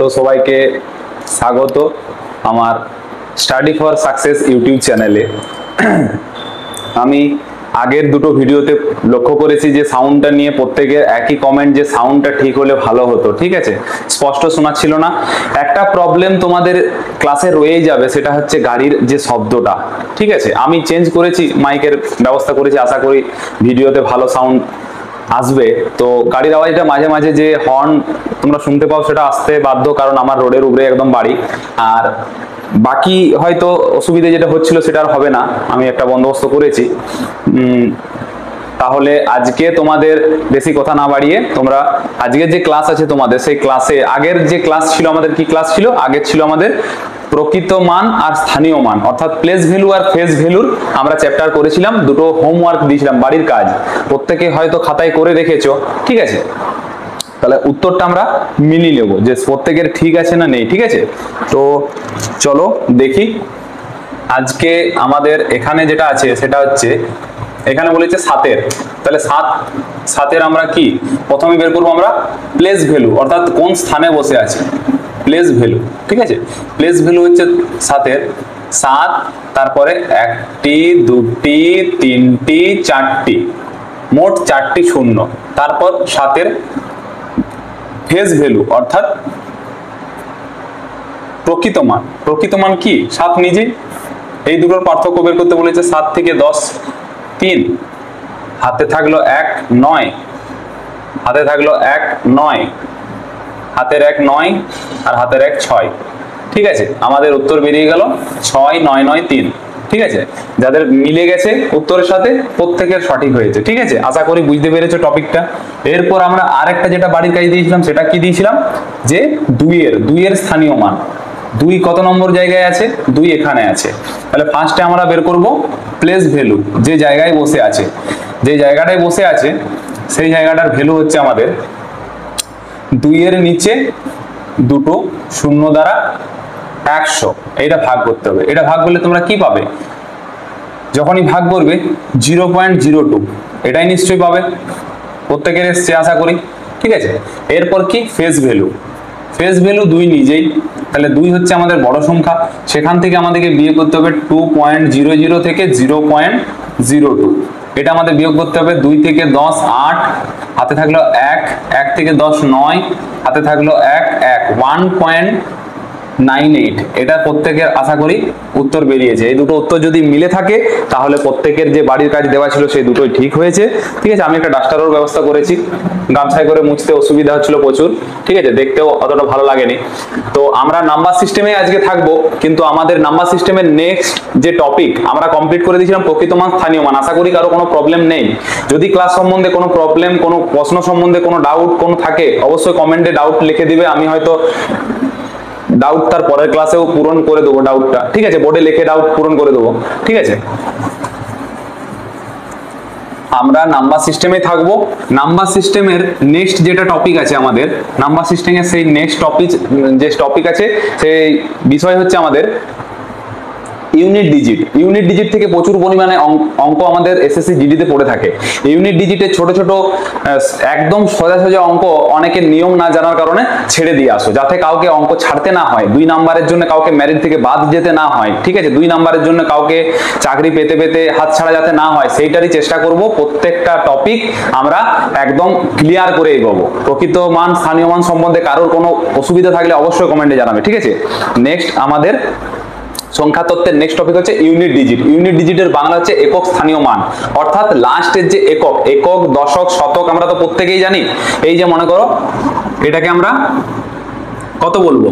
তো সবাইকে স্বাগত আমার স্টাডি ফর সাকসেস ইউটিউব চ্যানেলে। আমি আগের দুটো ভিডিওতে লক্ষ্য করেছি যে সাউন্ডটা নিয়ে প্রত্যেকের একই কমেন্ট যে সাউন্ডটা ঠিক হলে ভালো হতো, ঠিক আছে, স্পষ্ট শোনাচ্ছিল না। একটা প্রবলেম তোমাদের ক্লাসে রয়েই যাবে, সেটা হচ্ছে গাড়ির যে শব্দটা, ঠিক আছে। আমি চেঞ্জ করেছি, মাইকের ব্যবস্থা করেছি, আশা করি ভিডিওতে ভালো সাউন্ড আসবে। তো গাড়ির আওয়াজটা মাঝে মাঝে যে হর্ন তোমরা শুনতে পাও সেটা আসতে বাধ্য, কারণ আমার রোডের উপরে একদম বাড়ি। আর বাকি হয়তো অসুবিধে যেটা হচ্ছিল সেটা আর হবে না, আমি একটা বন্দোবস্ত করেছি। তাহলে আজকে তোমাদের বেশি কথা না বাড়িয়ে তোমরা আজকের যে ক্লাস আছে তোমাদের, সেই ক্লাসে আগের যে ক্লাস ছিল আমাদের, কি ক্লাস ছিল? আগের ছিল আমাদের প্রকৃত মান আর স্থানীয় মান, অর্থাৎ প্লেস ভ্যালু আর ফেজ ভ্যালুর আমরা চ্যাপ্টার করেছিলাম। দুটো হোমওয়ার্ক দিয়েছিলাম, বাড়ির কাজ, প্রত্যেকে হয়তো খাতায় করে রেখেছো, ঠিক আছে। তাহলে উত্তরটা আমরা মিলিয়ে নেব যে প্রত্যেকের ঠিক আছে না নেই, ঠিক আছে। তো চলো দেখি আজকে আমাদের এখানে যেটা আছে সেটা হচ্ছে, এখানে বলেছে সাতের, তাহলে সাতের আমরা কি প্রথমে বের করবো? আমরা প্লেস ভ্যালু, অর্থাৎ কোন স্থানে বসে আছে, প্লেস ভ্যালু, ঠিক আছে। প্লেস ভ্যালু হচ্ছে সাতের, সাত, তারপরে একটি, দুটি, তিনটি, চারটি, মোট চারটি শূন্য, তারপর সাতের ফেজ ভ্যালু অর্থাৎ প্রকৃত মান। প্রকৃত মান কি? সাত নিজেই। এই দুটোর পার্থক্য বের করতে বলেছে। 7 থেকে 10 3, হাতে থাকলো 1 9, হাতে থাকলো 1 9, হাতের 1 9 আর হাতের 1 6, ঠিক আছে। আমাদের উত্তর বেরিয়ে গেল 6 9 9 3, ঠিক আছে। যাদের মিলে গেছে উত্তরের সাথে প্রত্যেকের সঠিক হয়েছে, ঠিক আছে। আশা করি বুঝতে পেরেছো টপিকটা। এরপর আমরা আরেকটা যেটা বাড়ির কাজ দিয়েছিলাম, সেটা কি দিয়েছিলাম? যে দুইয়ের স্থানীয় মান। 2 কত নম্বর জায়গায় আছে? 2 এখানে আছে। তাহলে ফার্স্টে আমরা বের করব প্লেস ভ্যালু, যে জায়গায় বসে আছে, যে জায়গাটায় বসে আছে সেই জায়গাটার ভ্যালু হচ্ছে আমাদের 2 এর নিচে দুটো শূন্য দ্বারা 100। এটা ভাগ করতে হবে। এটা ভাগ করলে তোমরা কি পাবে? যখনই ভাগ করবে 0.02, এটাই নিশ্চয়ই পাবে, প্রত্যেকের এসছে আশা করি, ঠিক আছে। এরপর কি? Phase value. ফেজ ভ্যালু 2 নিজেই, তাহলে 2 হচ্ছে আমাদের বড় সংখ্যা, সেখান থেকে আমাদেরকে বিয়োগ করতে হবে 2.00 থেকে 0.02, এটা আমাদের বিয়োগ করতে হবে। 2 থেকে 10 8, হাতে থাকলো 1, 1 থেকে 10 9, হাতে থাকলো 1 1, 1.98। এটা প্রত্যেকের আশা করি উত্তর বেরিয়েছে। এই দুটো উত্তর যদি মিলে থাকে তাহলে প্রত্যেকের যে বাড়ির কাজ দেওয়া ছিল সেই দুটোই ঠিক হয়েছে, ঠিক আছে। আমি একটা ডাস্টারের ব্যবস্থা করেছি, গামছায় করে মুছতে অসুবিধা হচ্ছিল প্রচুর, ঠিক আছে, দেখতেও অতটা ভালো লাগেনি। তো আমরা নাম্বার সিস্টেমে আজকে থাকবো, কিন্তু আমাদের নাম্বার সিস্টেমের নেক্সট যে টপিক আমরা কমপ্লিট করে দিয়েছিলাম প্রকৃত মান স্থানীয় মান। আশা করি কারো কোনো প্রবলেম নেই। যদি ক্লাস সম্বন্ধে কোনো প্রবলেম, কোনো প্রশ্ন সম্বন্ধে কোনো ডাউট কোনো থাকে, অবশ্যই কমেন্টে ডাউট লিখে দিবে। আমি হয়তো ডাউট তার পরের ক্লাসেও পূরণ করে দেবো ডাউটটা, ঠিক আছে, বোর্ডে লিখে ডাউট পূরণ করে দেবো, ঠিক আছে। আমরা নাম্বার সিস্টেমে থাকবো। নাম্বার সিস্টেমের নেক্সট যেটা টপিক আছে আমাদের, নাম্বার সিস্টেমের সেই নেক্সট টপিক আছে, সেই বিষয় হচ্ছে আমাদের ইউনিট ডিজিট। ইউনিট ডিজিট থেকে প্রচুর পরিমাণে অঙ্ক আমাদের এসএসসি জিডিতে পড়ে থাকে। ইউনিট ডিজিটের ছোট ছোট একদম সোজা সোজা অঙ্ক অনেকের নিয়ম না জানার কারণে ছেড়ে দিয়ে আসো, যাতে কাউকে অঙ্ক ছাড়তে না হয়, 2 নাম্বারের জন্য কাউকে মেরিট থেকে বাদ যেতে না হয়, ঠিক আছে, 2 নাম্বারের জন্য কাউকে চাকরি পেতে পেতে হাতছাড়া যাতে না হয়, সেইটারই চেষ্টা করব। প্রত্যেকটা টপিক আমরা একদম ক্লিয়ার করে এগোবো। প্রকৃত মান স্থানীয় মান সম্বন্ধে কারোর কোনো অসুবিধা থাকলে অবশ্যই কমেন্টে জানাবে, ঠিক আছে। নেক্সট আমাদের সংখ্যা তত্ত্বের নেক্সট টপিক হচ্ছে ইউনিট ডিজিট। ইউনিট ডিজিটের বাংলা হচ্ছে একক স্থানীয় মান, অর্থাৎ লাস্টের যে একক, একক দশক শতক আমরা তো প্রত্যেকেই জানি। এই যে মনে করো এটাকে আমরা কত বলবো?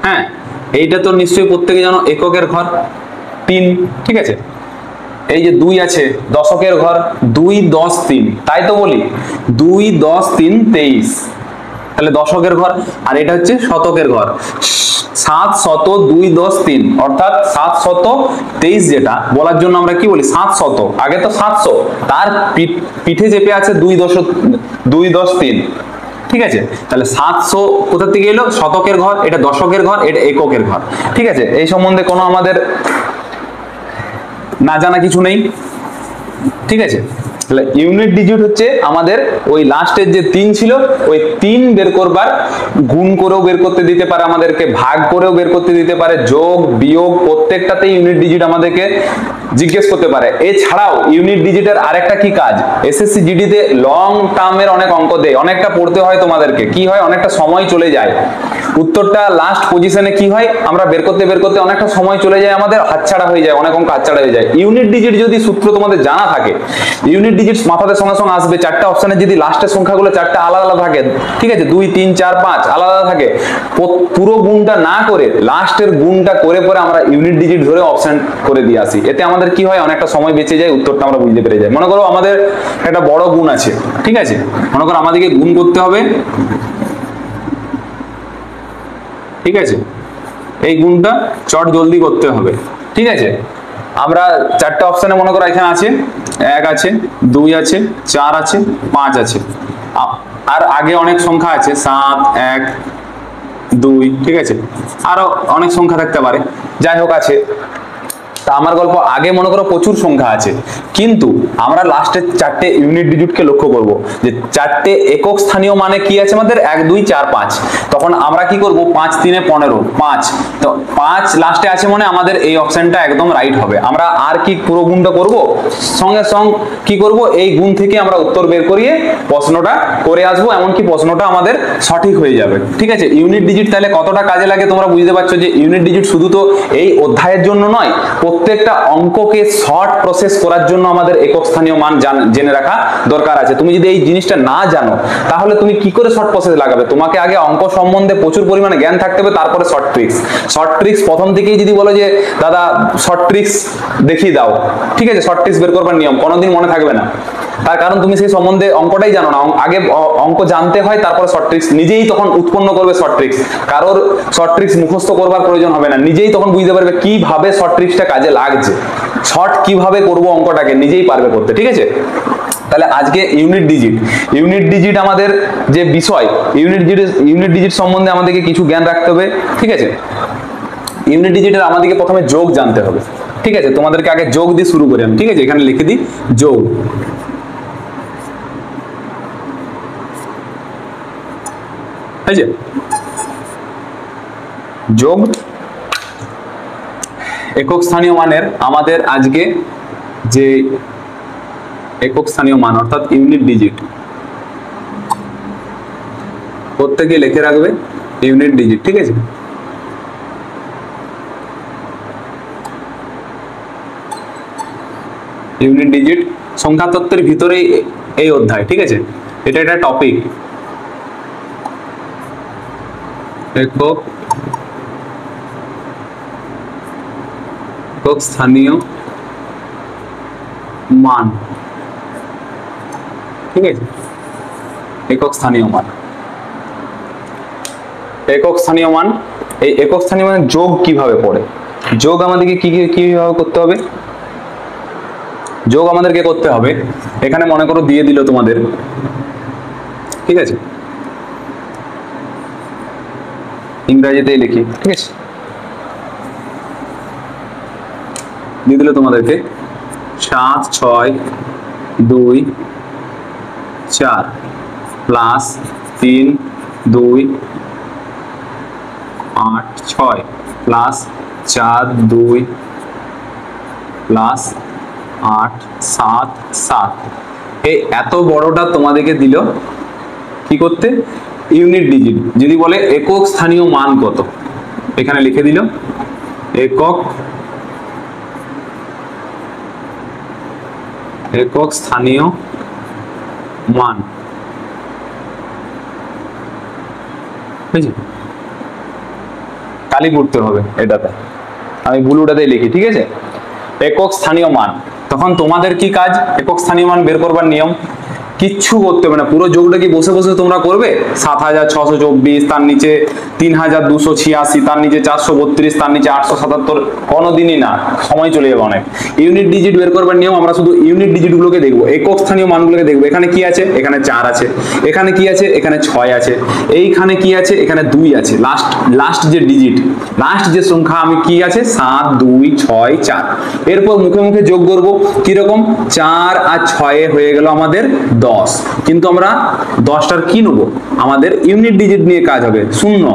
হ্যাঁ, এইটা তো নিশ্চয়ই প্রত্যেকে জানো, এককের ঘর 3, ঠিক আছে। এই যে 2 আছে, দশকের ঘর 2 10 3, তাই তো বলি 2 10 3 23, তাহলে দশকের ঘর। আর এটা হচ্ছে শতকের ঘর, 700 2 10 3, অর্থাৎ 723, যেটা বলার জন্য আমরা কি বলি 700। আগে তো 700, তার পিঠে চেপে আছে 2 10 3, ঠিক আছে। তাহলে 700 কোথা থেকে এলো? শতকের ঘর, এটা দশকের ঘর, এটা এককের ঘর, ঠিক আছে। এই সম্বন্ধে কোনো আমাদের না জানা কিছু নেই, ঠিক আছে। তাহলে ইউনিট ডিজিট হচ্ছে আমাদের ওই লাস্টের যে 3 ছিল ওই 3 বের করবার, গুণ করেও বের করতে দিতে পারে আমাদেরকে, ভাগ করেও বের করতে দিতে পারে, যোগ বিয়োগ প্রত্যেকটাতে ইউনিট ডিজিট আমাদেরকে জিজ্ঞেস করতে পারে। এছাড়াও ইউনিট ডিজিটের আরেকটা কি কাজ, এসএসসি জিডি তে লং টার্মের অনেক অঙ্ক দেয়, অনেকটা পড়তে হয় তোমাদেরকে, কি হয় অনেকটা সময় চলে যায়, উত্তরটা লাস্ট পজিশনে কি হয় আমরা বের করতে অনেকটা সময় চলে যায়, আমাদের হাতছাড়া হয়ে যায়, অনেক অঙ্ক হাতছাড়া হয়ে যায়। ইউনিট ডিজিট যদি সূত্র তোমাদের জানা থাকে, ইউনিট ডিজিট মাথাতে সঙ্গে সঙ্গে আসবে, চারটা অপশনে যদি লাস্টের সংখ্যাগুলো চারটা আলাদা আলাদা থাকে, ঠিক আছে 2 3 4 5 আলাদা আলাদা থাকে, পুরো গুণটা না করে লাস্টের গুণটা করে পরে আমরা ইউনিট ডিজিট ধরে অপশন করে দিয়ে আসি, এতে আমাদের কি হয় অনেকটা সময় বেঁচে যায়, উত্তরটা আমরা বুঝতে পেরে যাই। মনে করো আমাদের একটা বড় গুণ আছে, ঠিক আছে, মনে করো আমাদেরকে গুণ করতে হবে, ঠিক আছে, এই গুণটা চট জলদি করতে হবে, ঠিক আছে। আমরা চারটা অপশনে মনে করো এখানে আছে 1 আছে, 2 আছে, 4 আছে, 5 আছে, আর আগে অনেক সংখ্যা আছে 7 1 2, ঠিক আছে, আরো অনেক সংখ্যা থাকতে পারে, যাই হোক আছে। তা আমার গল্প আগে মনে করো প্রচুর সংখ্যা আছে, কিন্তু আমরা লাস্টের চারটে ইউনিট ডিজিটকে লক্ষ্য করব যে চারটে একক স্থানীয় মানে কি আছে আমাদের 1 2 4 5, তখন আমরা কি করব 5 3 15 5, তো 5 লাস্টে আছে মানে আমাদের এই অপশনটা একদম রাইট হবে। আমরা আর কি পুরো গুণটা করব, সঙ্গে সঙ্গে কি করব এই গুণ থেকে আমরা উত্তর বের করিয়ে প্রশ্নটা করে আসবো, এমনকি প্রশ্নটা আমাদের সঠিক হয়ে যাবে, ঠিক আছে। ইউনিট ডিজিট তাহলে কতটা কাজে লাগে তোমরা বুঝতে পারছো যে ইউনিট ডিজিট শুধু তো এই অধ্যায়ের জন্য নয়, প্রত্যেকটা অঙ্ককে শর্ট প্রসেস করার জন্য আমাদের একক স্থানীয় মান জেনে রাখা দরকার আছে। তুমি যদি এই জিনিসটা না জানো তাহলে তুমি কি করে শর্ট প্রসেস লাগাবে, তোমাকে আগে অঙ্ক সম্বন্ধে প্রচুর পরিমাণে জ্ঞান থাকতে হবে, তারপরে শর্ট ট্রিক্স প্রথম থেকেই যদি বলো যে দাদা শর্ট ট্রিক্স দেখিয়ে দাও, ঠিক আছে, শর্ট ট্রিক্স বের করবার নিয়ম কোনোদিন মনে থাকবে না, তার কারণ তুমি সেই সম্বন্ধে অঙ্কটাই জানো না। আগে অঙ্ক জানতে হয়, তারপর শর্ট ট্রিক্স নিজেই তখন উৎপন্ন করবে শর্ট ট্রিক্স, কারোর শর্ট ট্রিক্স মুখস্থ করবার প্রয়োজন হবে না, নিজেই তখন বুঝতে পারবে কিভাবে শর্ট ট্রিক্সটা কাজে লাগছে, শর্ট কিভাবে করব অঙ্কটাকে নিজেই পারবে করতে, ঠিক আছে। তাহলে আজকে ইউনিট ডিজিট আমাদের যে বিষয়, ইউনিট ডিজিট সম্বন্ধে আমাদেরকে কিছু জ্ঞান রাখতে হবে, ঠিক আছে। ইউনিট ডিজিটের আমাদেরকে প্রথমে যোগ জানতে হবে, ঠিক আছে, তোমাদেরকে আগে যোগ দিয়ে শুরু করি আমি, ঠিক আছে, এখানে লিখে দিই যোগ, ঠিক আছে, যোগ একক স্থানীয় মানের আমাদের আজকে যে একক স্থানীয় মান অর্থাৎ ইউনিট ডিজিট, প্রত্যেকে লিখে রাখবে ইউনিট ডিজিট, ঠিক আছে। ইউনিট ডিজিট সংখ্যা তত্ত্বের ভিতরেই এই অধ্যায়, ঠিক আছে, এটা একটা টপিক, একক স্থানীয় মান, ঠিক আছে, একক স্থানীয় মান। একক স্থানীয় মান, এই একক স্থানীয় মানে যোগ কিভাবে পড়ে, যোগ আমাদেরকে কিভাবে করতে হবে, যোগ আমাদেরকে করতে হবে, এখানে মনে করো দিয়ে দিল তোমাদের, ঠিক আছে, ইংরেজিতে লিখি, ঠিক আছে, দিয়ে দিল তোমাদেরকে 7 6 2 4 প্লাস 3 2 8 6 প্লাস 4 2 প্লাস 8 7 7, এই এত বড়টা তোমাদেরকে দিল কি করতে, ইউনিট ডিজিট। যদি বলে একক স্থানীয় মান কত, এখানে লিখে দিল একক স্থানীয় মান, কালি পড়তে হবে এটাতে, আমি ব্লুটাতে লিখি, ঠিক আছে, একক স্থানীয় মান। তখন তোমাদের কি কাজ, একক স্থানীয় মান বের করবার নিয়ম, কিচ্ছু করতে হবে না, পুরো যোগটা কি বসে বসে তোমরা করবে? 7624, তার নিচে 3286, তার নিচে 432, তার নিচে 877, কোনোদিনই না, সময় চলে যাবে অনেক। ইউনিট ডিজিট বের করবার নিয়ম, আমরা শুধু ইউনিট ডিজিট গুলোকে দেখবো, একক স্থানীয় মানগুলোকে দেখবো। এখানে কি আছে? এখানে 4 আছে। এখানে কি আছে? এখানে 6 আছে। এইখানে কি আছে? এখানে 2 আছে। লাস্ট যে ডিজিট, লাস্ট যে সংখ্যা আমি কি আছে? 7 2 6 4। এরপর মুখে মুখে যোগ করব, কিরকম? 4 আর 6 হয়ে গেল আমাদের 10, কিন্তু আমরা 10টার কি নেবো? আমাদের ইউনিট ডিজিট নিয়ে কাজ হবে, 0।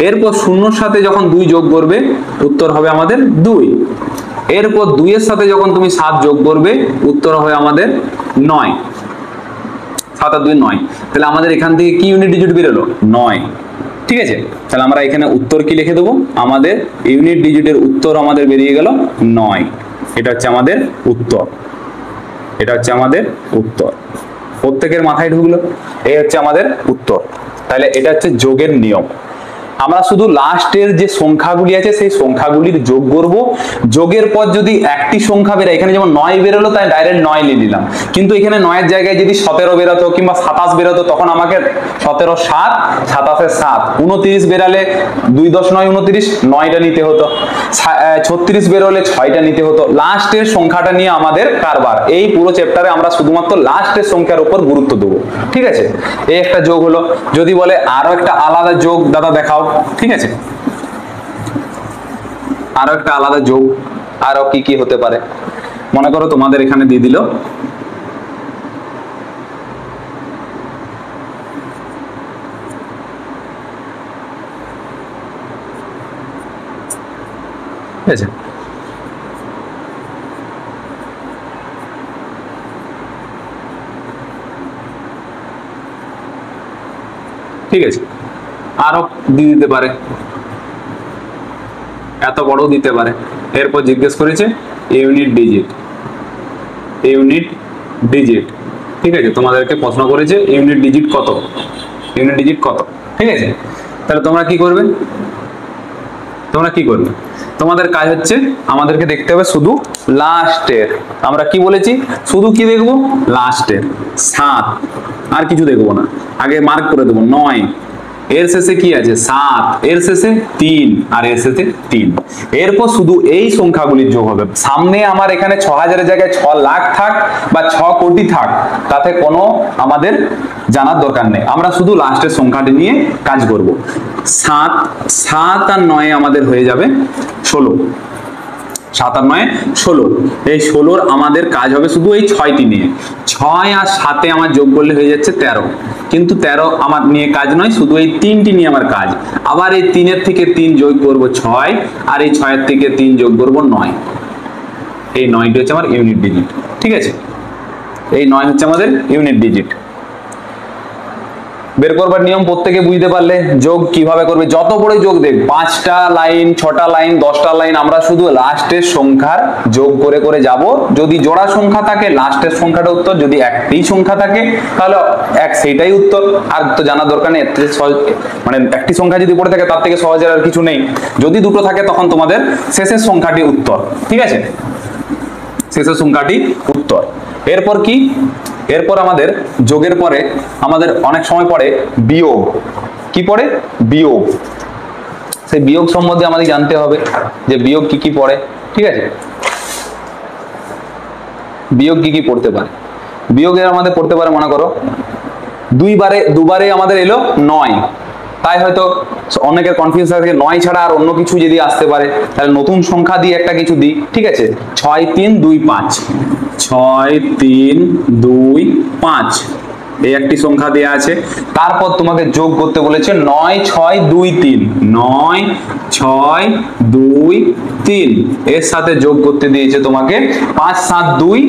এরপর 0-র সাথে যখন 2 যোগ করবে, উত্তর হবে আমাদের 2। এরপর 2 এর সাথে যখন তুমি 7 যোগ করবে, উত্তর হবে আমাদের 9। 7 আর 2 9, তাহলে আমাদের এখান থেকে কি ইউনিট ডিজিট বেরোলো? 9। ঠিক আছে, তাহলে আমরা এখানে উত্তর কি লিখে দেবো? আমাদের ইউনিট ডিজিটের উত্তর আমাদের বেরিয়ে গেল 9। এটা হচ্ছে আমাদের উত্তর, এটা হচ্ছে আমাদের উত্তর। প্রত্যেকের মাথায় ঢুকলো, এই হচ্ছে আমাদের উত্তর। তাহলে এটা হচ্ছে যোগের নিয়ম। আমরা শুধু লাস্টের যে সংখ্যাগুলি আছে সেই সংখ্যাগুলির যোগ করব। যোগের পর যদি একটি সংখ্যা বেরোয়, এখানে যেমন 9 বেরোলো তাই ডাইরেক্ট 9 নিয়ে নিলাম, কিন্তু এখানে 9 এর জায়গায় যদি 17 বেরোতো কিংবা 27 বেরোতো, তখন আমাকে 17 7 27 7 29 বেরালে 2 10 9 29, 9টা নিতে হতো। 36 বেরোলে 6টা নিতে হতো। লাস্টের সংখ্যাটা নিয়ে আমাদের কারবার। এই পুরো চ্যাপ্টারে আমরা শুধুমাত্র লাস্টের সংখ্যার উপর গুরুত্ব দেবো। ঠিক আছে, এই একটা যোগ হলো। যদি বলে আরো একটা আলাদা যোগ দাদা দেখাও, ঠিক আছে, আরো একটা আলাদা যোগ আরো কি কি হতে পারে? মনে করো তোমাদের এখানে দিয়ে দিল ঠিক আছে, ঠিক আছে, আরো দিয়ে দিতে পারে, এত বড় দিতে পারে। এরপর জিজ্ঞেস করেছে ইউনিট ডিজিট, ইউনিট ডিজিট। ঠিক আছে, তোমাদেরকে প্রশ্ন করেছে ইউনিট ডিজিট কত, ইউনিট ডিজিট কত। ঠিক আছে, তাহলে তোমরা কি করবে? তোমরা কি করবে? তোমাদের কাজ হচ্ছে আমাদেরকে দেখতে হবে শুধু লাস্টের। আমরা কি বলেছি? শুধু কি দেখবো? লাস্টের 7, আর কিছু দেখবো না। আগে মার্ক করে দেবো 9, এর শেষে কি আছে? 7, এর শেষে 3, আর এর শেষে 3। এরপর শুধু এই সংখ্যাগুলির যোগ হবে। সামনে আমার এখানে 6000 এর জায়গায় 6 লাখ থাক বা 6 কোটি থাক, তাতে কোনো আমাদের জানার দরকার নেই। আমরা শুধু লাস্টের সংখ্যাটি নিয়ে কাজ করব। 7 আর 9 আমাদের হয়ে যাবে 16। 7 আর 9 16। এই 16-র আমাদের কাজ হবে শুধু এই 6টি নিয়ে। 6 আর 7-এ আমার যোগ করলে হয়ে যাচ্ছে 13, কিন্তু 13 আমার নিয়ে কাজ নয়, শুধু এই 3টি নিয়ে আমার কাজ। আবার এই 3-এর থেকে 3 যোগ করব 6, আর এই 6-এর থেকে 3 যোগ করব 9। এই 9টি হচ্ছে আমার ইউনিট ডিজিট। ঠিক আছে, এই 9 হচ্ছে আমাদের ইউনিট ডিজিট। বের করবার নিয়ম প্রত্যেকে বুঝতে পারলে যোগ কিভাবে করবে। যত বড় যোগ দেখ, 5টা লাইন 6টা লাইন 10টা লাইন, আমরা শুধু লাস্টের সংখ্যার যোগ করে করে যাব। যদি জোড়া সংখ্যা থাকে লাস্টের সংখ্যাটা উত্তর, যদি একটি সংখ্যা থাকে তাহলে এক সেইটাই উত্তর। আর তো জানার দরকার নেই, মানে একটি সংখ্যা যদি পড়ে থাকে তার থেকে সহজের আর কিছু নেই। যদি দুটো থাকে তখন তোমাদের শেষের সংখ্যাটি উত্তর। ঠিক আছে, শেষের সংখ্যাটি উত্তর। এরপর কি? এরপর আমাদের যোগের পরে আমাদের অনেক সময় পড়ে বিয়োগ। কি পড়ে? বিয়োগ। সেই বিয়োগ সম্বন্ধে আমাদের জানতে হবে যে বিয়োগ কি কি পড়ে। ঠিক আছে, বিয়োগ কি কি পড়তে পারে? বিয়োগের আমাদের পড়তে পারে, মনে করো দুবারে আমাদের এলো 9, তাই হয়তো অনেকের কনফিউজ থাকে 9 ছাড়া আর অন্য কিছু যদি আসতে পারে, তাহলে নতুন সংখ্যা দিয়ে একটা কিছু দিই। ঠিক আছে, 6 3 2 5, 6 3 2 5, এই একটি সংখ্যা দেয়া আছে। তারপর তোমাকে যোগ করতে বলেছে 9 6 2 3, 9 6 2 3, এর সাথে যোগ করতে দিয়েছে তোমাকে 5 7 2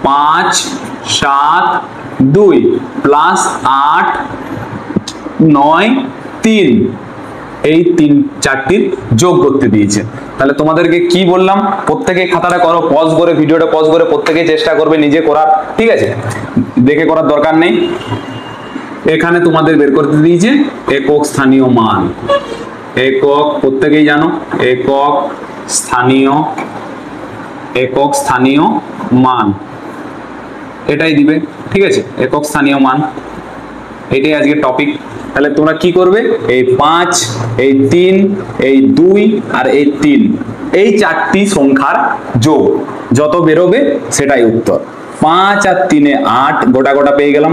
5 7 2 প্লাস 8 9 3, এই 4টির যোগ করতে দিয়েছে। তাহলে তোমাদেরকে কি বললাম? প্রত্যেকে খাতাটা করো, পজ করে ভিডিওটা পজ করে প্রত্যেকে চেষ্টা করবে নিজে করার। ঠিক আছে, দেখে করার দরকার নেই। এখানে তোমাদের বের করতে দিয়েছে একক স্থানীয় মান। একক প্রত্যেকেই জানো, একক স্থানীয় মান এটাই দিবে। ঠিক আছে, একক স্থানীয় মান, এটাই আজকে টপিক। তাহলে তোমরা কি করবে, এই 5, এই 3, এই 2 আর এই 3, এই চারটি সংখ্যার যোগ যত বেরোবে সেটাই উত্তর। 5 আর 3 এ 8, গোটা গোটা পেয়ে গেলাম।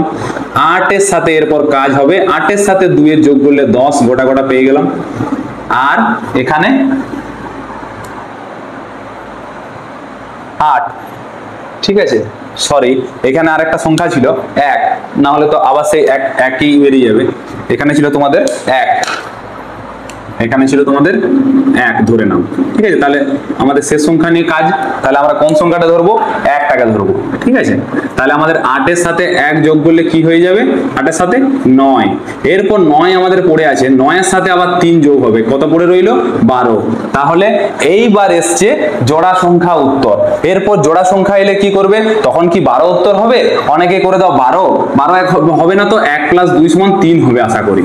8 এর সাথে এরপর কাজ হবে, 8 এর সাথে 2 এর যোগ করলে 10, গোটা গোটা পেয়ে গেলাম। আর এখানে 8, ঠিক আছে, সরি এখানে আর একটা সংখ্যা ছিল 1, না হলে তো আবার সেই একই বেরিয়ে যাবে। এখানে ছিল তোমাদের 1, এখানে ছিল তোমাদের 1 ধরে নাও, ঠিক আছে। তাহলে আমাদের শেষ সংখ্যা নিয়ে কাজ, তাহলে আমরা কোন সংখ্যাটা ধরবো, 1টাকে ধরবো, ঠিক আছে। তাহলে আমাদের 8 এর সাথে 1 যোগ করলে কি হয়ে যাবে, 8 এর সাথে 9, এরপর 9 আমাদের পড়ে আছে, 9 এর সাথে আবার 3 যোগ হবে, কত পড়ে রইলো, 12। তাহলে এইবার এসছে জোড়া সংখ্যা উত্তর। এরপর জোড়া সংখ্যা এলে কি করবে, তখন কি 12 উত্তর হবে, অনেকে করে দাও 12 হবে না তো, 1 + 2 = 3 হবে আশা করি,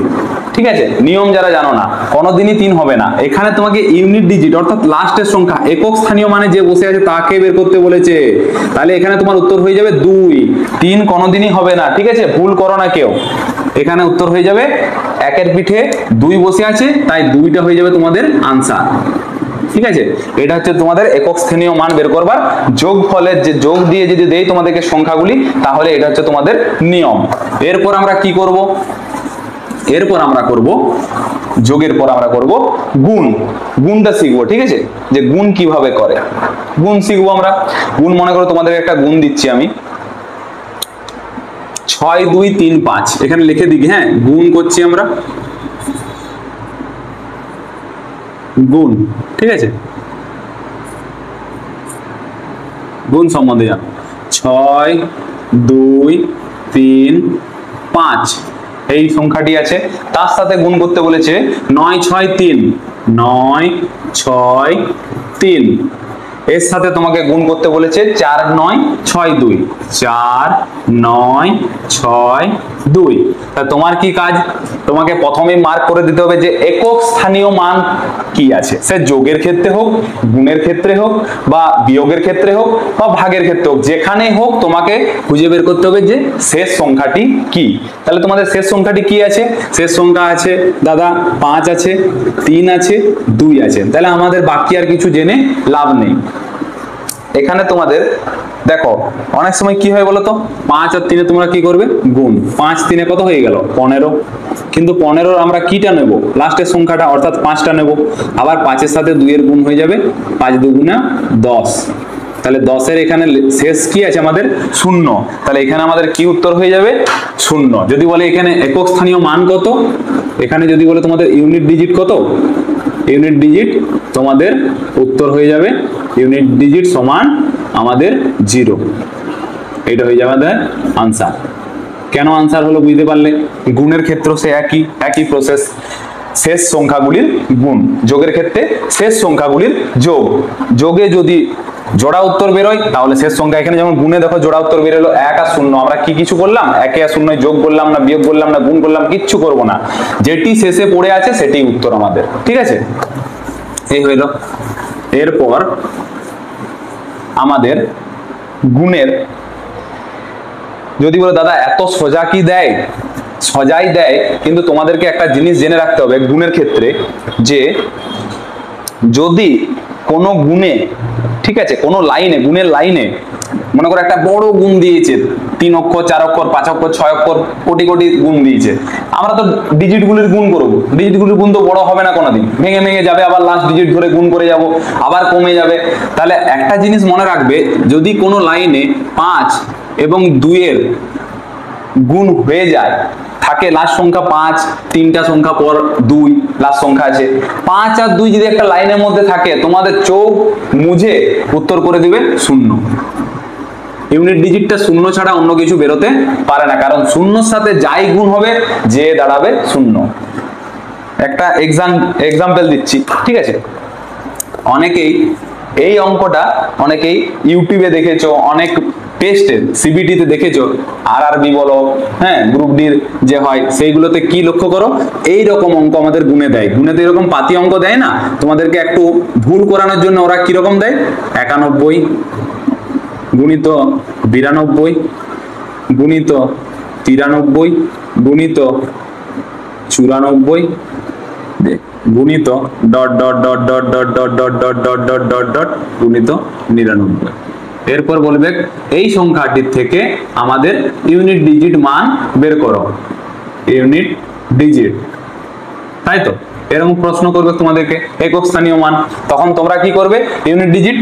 ঠিক আছে। নিয়ম যারা জানো না, কোনোদিনই 3 হবে না, এখানে তোমাকে ইউনিট ডিজিট অর্থাৎ লাস্টের সংখ্যা একক স্থানীয় মানে যে বসে আছে তাকে বের করতে বলেছে। তাহলে এখানে তোমার উত্তর হয়ে যাবে 2, 3 কোনোদিনই হবে না, ঠিক আছে, ভুল করো না কেউ। এখানে উত্তর হয়ে যাবে 1 এর পিঠে 2 বসে আছে, তাই 2টা হয়ে যাবে তোমাদের আনসার, ঠিক আছে। এটা হচ্ছে তোমাদের একক স্থানীয় মান বের করবার যোগ ফলের যে যোগ দিয়ে যদি দেই তোমাদেরকে সংখ্যাগুলি, তাহলে এটা হচ্ছে তোমাদের নিয়ম। এরপর আমরা কি করব, এরপর আমরা করব যোগের পর আমরা করব গুণ, গুণটা শিখবো, ঠিক আছে, যে গুণ কিভাবে করে, গুণ শিখবো আমরা। গুণ মনে করো তোমাদের একটা গুণ দিচ্ছি আমি, 6, 2, 3, 5, এখানে লিখে দিই, হ্যাঁ, গুণ করছি আমরা, গুণ, ঠিক আছে, গুণ সম্বন্ধে জানো, 6, 2, 3, 5 এই সংখ্যাটি আছে, তার সাথে গুণ করতে বলেছে 9, 6, 3, 9, 6, 3, এর সাথে তোমাকে গুণ করতে বলেছে 4, 9, 6, 2, 4, 9, 6, 2। তা তোমার কি কাজ, তোমাকে প্রথমেই মার্ক করে দিতে হবে যে একক স্থানীয় মান কি আছে, সে যোগের ক্ষেত্রে হোক, গুণের ক্ষেত্রে হোক, বা বিয়োগের ক্ষেত্রে হোক, বা ভাগের ক্ষেত্রে হোক, যেখানেই হোক তোমাকে খুঁজে বের করতে হবে যে শেষ সংখ্যাটি কি। তাহলে তোমাদের শেষ সংখ্যাটি কি আছে, শেষ সংখ্যা আছে দাদা 5 আছে, 3 আছে, 2 আছে। তাহলে আমাদের বাকি আর কিছু জেনে লাভ নেই। এখানে তোমাদের দেখো অনেক সময় কি হয় বলতো, 5 আর 3 তোমরা কি করবে, গুণ, 5 3 কত হয়ে গেল, 15, কিন্তু 15 আমরা কিটা নেব, লাস্টের সংখ্যাটা অর্থাৎ 5টা নেব। আবার 5 এর সাথে 2 এর গুণ হয়ে যাবে, 5 2 গুণা 10, তাহলে 10 এর এখানে শেষ কি আছে আমাদের 0, তাহলে এখানে আমাদের কি উত্তর হয়ে যাবে 0। যদি বলে এখানে একক স্থানীয় মান কত, এখানে যদি বলে তোমাদের ইউনিট ডিজিট কত, ইউনিট ডিজিট তোমাদের উত্তর হয়ে যাবে ইউনিট ডিজিট সমান আমাদের 0, এটা হয়ে যাবে আমাদের আনসার। কেন আনসার হলো বুঝতে পারলে, গুণের ক্ষেত্রে সে একই প্রসেস, শেষ সংখ্যাগুলির গুণ, যোগের ক্ষেত্রে শেষ সংখ্যাগুলির যোগ, যোগে যদি জোড়া উত্তর বেরোয় তাহলে শেষ সংখ্যা, এখানে যেমন গুণে দেখো জোড়া উত্তর বেরোলো 1 আর 0, আমরা কি কিছু করলাম, 1 আর 0 যোগ করলাম না, বিয়োগ করলাম না, গুণ করলাম, কিচ্ছু করব না, যেটি শেষে পড়ে আছে সেটাই উত্তর আমাদের, ঠিক আছে। এই হইল। এরপর আমাদের গুণের, যদি বলে দাদা এত সোজা কি দেয়, সোজাই দেয়, কিন্তু তোমাদেরকে একটা জিনিস জেনে রাখতে হবে গুণের ক্ষেত্রে, যে যদি কোনো গুণে, ঠিক আছে, কোনো লাইনে, গুণের লাইনে মনে করো একটা বড় গুণ দিয়েছে, 3 অক্ষর, 4 অক্ষর, 5 অক্ষর, 6 অক্ষর, কোটি কোটি গুণ দিয়েছে, আমরা তো ডিজিট গুলির গুণ করবো, ডিজিট গুলির গুণ তো বড় হবে না কোনোদিন, ভেঙে ভেঙে যাবে, আবার লাস্ট ডিজিট ধরে গুণ করে যাব, আবার কমে যাবে। তাহলে একটা জিনিস মনে রাখবে, যদি কোনো লাইনে 5 এবং 2 এর গুণ হয়ে যায়, থাকে লাস্ট সংখ্যা 5, 3টা সংখ্যা পর 2 লাস্ট সংখ্যা আছে, 5 আর 2 যদি একটা লাইনের মধ্যে থাকে, তোমাদের চোখ মুজে উত্তর করে দিবে 0। ইউনিট ডিজিটটা 0 ছাড়া অন্য কিছু বেরোতে পারে না, কারণ 0-র সাথে যাই গুণ হবে যে দাঁড়াবে 0। একটা এক্সাম্পল দিচ্ছি, ঠিক আছে। অনেকেই এই অঙ্কটা অনেকেই ইউটিউবে দেখেছো, অনেক টেস্টে সিবিটিতে দেখেছো, আরআরবি বলো, হ্যাঁ, গ্রুপ ডির যে হয় সেইগুলোতে কি লক্ষ্য করো, এই রকম অঙ্ক আমাদের গুণে দেয়, গুণেতে এরকম পাতি অঙ্ক দেয় না, তোমাদেরকে একটু ভুল করানোর জন্য ওরা কি রকম দেয়, 91 গুণিত 92, গুণিত 93 গুণিত 94 গুণিত dot dot dot dot dot dot dot dot dot dot dot dot গুণিত 99। এরপর বলবে এই সংখ্যাটির থেকে আমাদের ইউনিট ডিজিট মান বের করো, ইউনিট ডিজিট, তাই তো? এরকম প্রশ্ন করবে তোমাদেরকে একক স্থানীয় মান, তখন তোমরা কি করবে? Unit digit.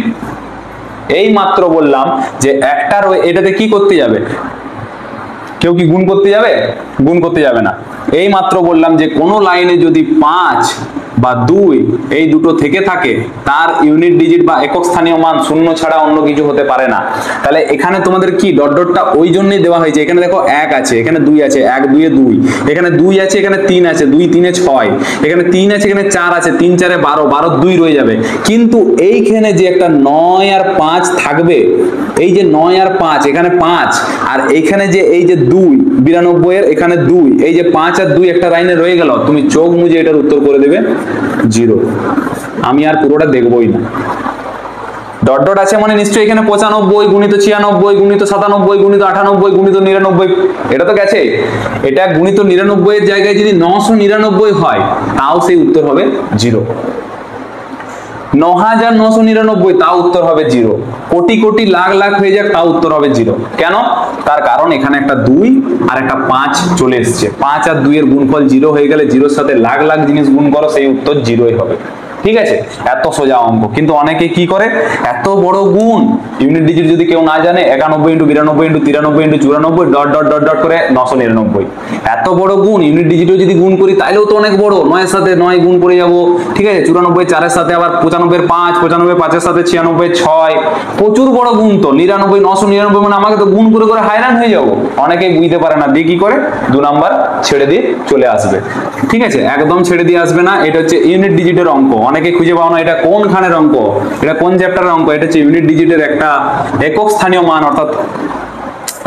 এই মাত্র বললাম যে একটার এটাতে কি করতে যাবে? কেউ কি গুণ করতে যাবে? গুণ করতে যাবে না। এই মাত্র বললাম যে কোনো লাইনে যদি 5 বা 2 এই দুটো থেকে থাকে তার ইউনিট ডিজিট বা একক স্থানীয় মান 0 ছাড়া অন্য কিছু হতে পারে না। তাহলে এখানে তোমাদের কি ডট ডটটা ওই জন্যই দেওয়া হয়েছে। এখানে দেখো 1 আছে, এখানে 2 আছে, 1 2 এ 2, এখানে 2 আছে, এখানে 3 আছে, 2 3 এ 6, এখানে 3 আছে, এখানে 4 আছে, 3 4 এ 12, 12 2 রয়ে যাবে। কিন্তু এইখানে যে একটা 9 আর 5 থাকবে, এই যে 9 আর 5, এখানে 5, আর এইখানে যে এই যে 2 92 এর এখানে 2, এই যে 5 আর 2 একটা লাইনে রয়ে গেল, তুমি চোখ মুজে এটার উত্তর করে দেবে 0। আমি আর পুরোটা দেখবই না। ডট ডট আছে মানে নিশ্চয়ই এখানে 95 গুণিত 96 গুণিত 97 গুণিত 98 গুণিত 99, এটা তো গেছে। এটা গুণিত 99 এর জায়গায় যদি 999 হয় তাও সেই উত্তর হবে 0। 9999 তাও উত্তর হবে 0। কোটি কোটি লাখ লাখ হয়ে যাক তাও উত্তর হবে 0। কেন? তার কারণ এখানে একটা 2 আর একটা 5 চলে এসছে। 5 আর 2 এর গুণফল 0 হয়ে গেলে 0 সাথে লাখ লাখ জিনিস গুণ করো, সেই উত্তর 0ই হবে। ঠিক আছে? এত সোজা অঙ্ক। কিন্তু অনেকে কি করে, এত বড় গুণ ইউনিট ডিজিট যদি কেউ না জানে 91 × 92 × 93 × 94 ডট ডট ডট ডট করে 999, এত বড় গুণ ইউনিট ডিজিটও যদি গুণ করি তাইলেও তো অনেক বড়। 9 এর সাথে 9 গুণ করে যাব, ঠিক আছে? 94 4 এর সাথে আবার 95 এর 5, 95 5 এর সাথে 96 6, প্রচুর বড় গুণ তো। 99 999 মানে আমাকে তো গুণ করে করে হায়রান হয়ে যাব। অনেকেই বুঝতে পারে না, দিয়ে কি করে 2 নাম্বার ছেড়ে দিয়ে চলে আসবে। ঠিক আছে? একদম ছেড়ে দিয়ে আসবে না। এটা হচ্ছে ইউনিট ডিজিটের অঙ্ক। অনেকে খুঁজে পাও না এটা কোনখানের অঙ্ক, এটা কোন চ্যাপ্টারের অঙ্ক। এটা হচ্ছে ইউনিট ডিজিটের একটা একক স্থানীয় মান, অর্থাৎ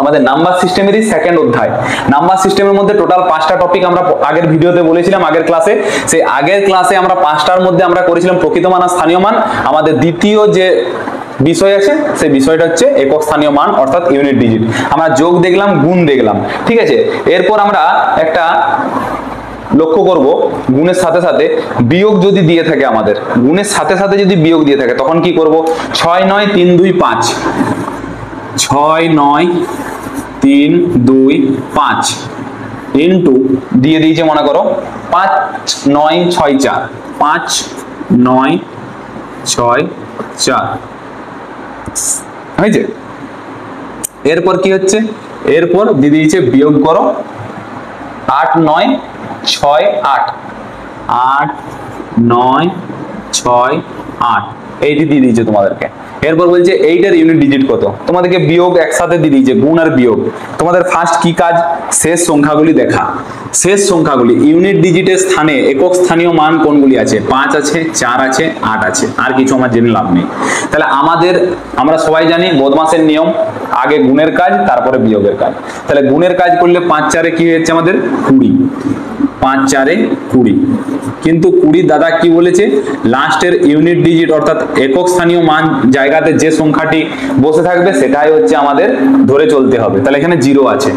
আমাদের নাম্বার সিস্টেমেরই সেকেন্ড অধ্যায়। নাম্বার সিস্টেমের মধ্যে টোটাল 5টা টপিক আমরা আগের ভিডিওতে বলেছিলাম, আগের ক্লাসে। সেই আগের ক্লাসে আমরা 5টার মধ্যে আমরা করেছিলাম প্রকৃত মান আর স্থানীয় মান। আমাদের দ্বিতীয় যে বিষয় আছে সেই বিষয়টা হচ্ছে একক স্থানীয় মান অর্থাৎ ইউনিট ডিজিট। আমরা যোগ দেখলাম, গুণ দেখলাম, ঠিক আছে? এরপর আমরা একটা লক্ষ্য করব, গুণের সাথে সাথে বিয়োগ যদি দিয়ে থাকে, আমাদের গুণের সাথে সাথে যদি বিয়োগ দিয়ে থাকে তখন কি করব? 6 9 3 2 5, 6 9 3 2 5 ইন্টু দিয়ে দিয়েছে মনে করো 5 9 6 4, 5 9 6 4 হয়েছে। এরপর কি হচ্ছে? এরপর দিয়ে দিয়েছে বিয়োগ করো 8 9 6 8, 8 9 6 8 এইটি দিয়ে দিয়েছে তোমাদেরকে। এরপর বলছে এইটার ইউনিট ডিজিট কত, তোমাদেরকে বিয়োগ একসাথে দিয়ে দিয়েছে, গুণ আর বিয়োগ। তোমাদের ফার্স্ট কি কাজ? শেষ সংখ্যাগুলি দেখা। শেষ সংখ্যাগুলি ইউনিট ডিজিটের স্থানে একক স্থানীয় মান কোনগুলি আছে? 5 আছে, 4 আছে, 8 আছে, আর কিছু আমার জেনে লাভ নেই। তাহলে আমরা সবাই জানি বদমাসের নিয়ম, আগে গুণের কাজ তারপরে বিয়োগের কাজ। তাহলে গুণের কাজ করলে 5 4 কি হচ্ছে আমাদের? 20, 5 4 20। কিন্তু 20 দাদা কি বলেছে? লাস্টের ইউনিট ডিজিট অর্থাৎ একক স্থানীয় মান জায়গাতে যে সংখ্যাটি বসে থাকবে সেটাই হচ্ছে আমাদের ধরে চলতে হবে। তাহলে এখানে 0 আছে।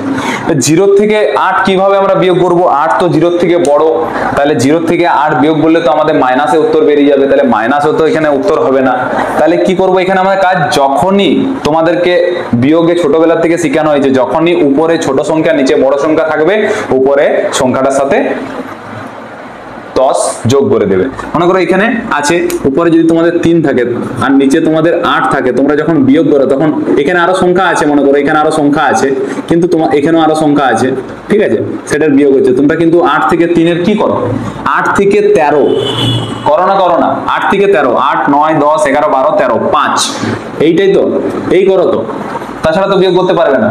0 থেকে 8 কিভাবে আমরা বিয়োগ করব? 8 তো 0 থেকে বড়, তাহলে 0 থেকে 8 বিয়োগ করলে তো আমাদের মাইনাসে উত্তর বেরিয়ে যাবে। তাহলে মাইনাসও তো এখানে উত্তর হবে না। তাহলে কি করব এখানে আমাদের কাজ? যখনই তোমাদেরকে বিয়োগে ছোটবেলা থেকে শেখানো হয়েছে, যখনই উপরে ছোট সংখ্যা নিচে বড় সংখ্যা থাকবে, উপরে সংখ্যাটার সাথে 10 যোগ করে দেবে। মনে করো এখানে আছে, উপরে যদি তোমাদের 3 থাকে আর নিচে তোমাদের 8 থাকে, তোমরা যখন বিয়োগ করো তখন এখানে আরো সংখ্যা আছে, মনে করো এখানে আরো সংখ্যা আছে, কিন্তু তোমার এখানেও আরো সংখ্যা আছে, ঠিক আছে? সেটার বিয়োগ হচ্ছে। তোমরা কিন্তু 8 থেকে 3 এর কি করো? 8 থেকে 13 করো না? করো না? 8 থেকে 13, 8 9 10 11 12 13 5, এইটাই তো, এই করো তো, তাছাড়া তো বিয়োগ করতে পারবে না।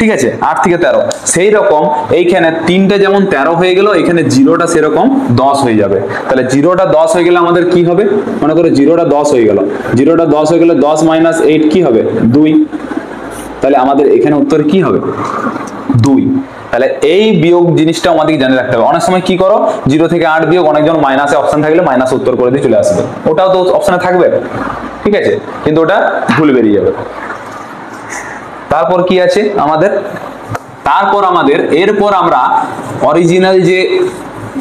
ঠিক আছে? 8 থেকে 13। সেই রকম এইখানে 3টা যেমন 13 হয়ে গেল, এখানে 0টা সেরকম 10 হয়ে যাবে। তাহলে 0টা 10 হয়ে গেলে আমাদের কি হবে? মনে করো 0টা 10 হয়ে গেল, 0টা 10 হয়ে গেলে 10 - 8 কি হবে? 2। তাহলে আমাদের এখানে উত্তর কি হবে? 2। তাহলে এই বিয়োগ জিনিসটা আমাদের জানে রাখতে হবে। অনেক সময় কি করো, 0 থেকে 8 বিয়োগ, অনেকজন মাইনাসে অপশন থাকলে মাইনাস উত্তর করে দিয়ে চলে আসবে, ওটাও তো অপশনে থাকবে, ঠিক আছে? কিন্তু ওটা ভুল বেরিয়ে যাবে। তারপর কি আছে আমাদের, তারপর আমাদের এরপর আমরা অরিজিনাল যে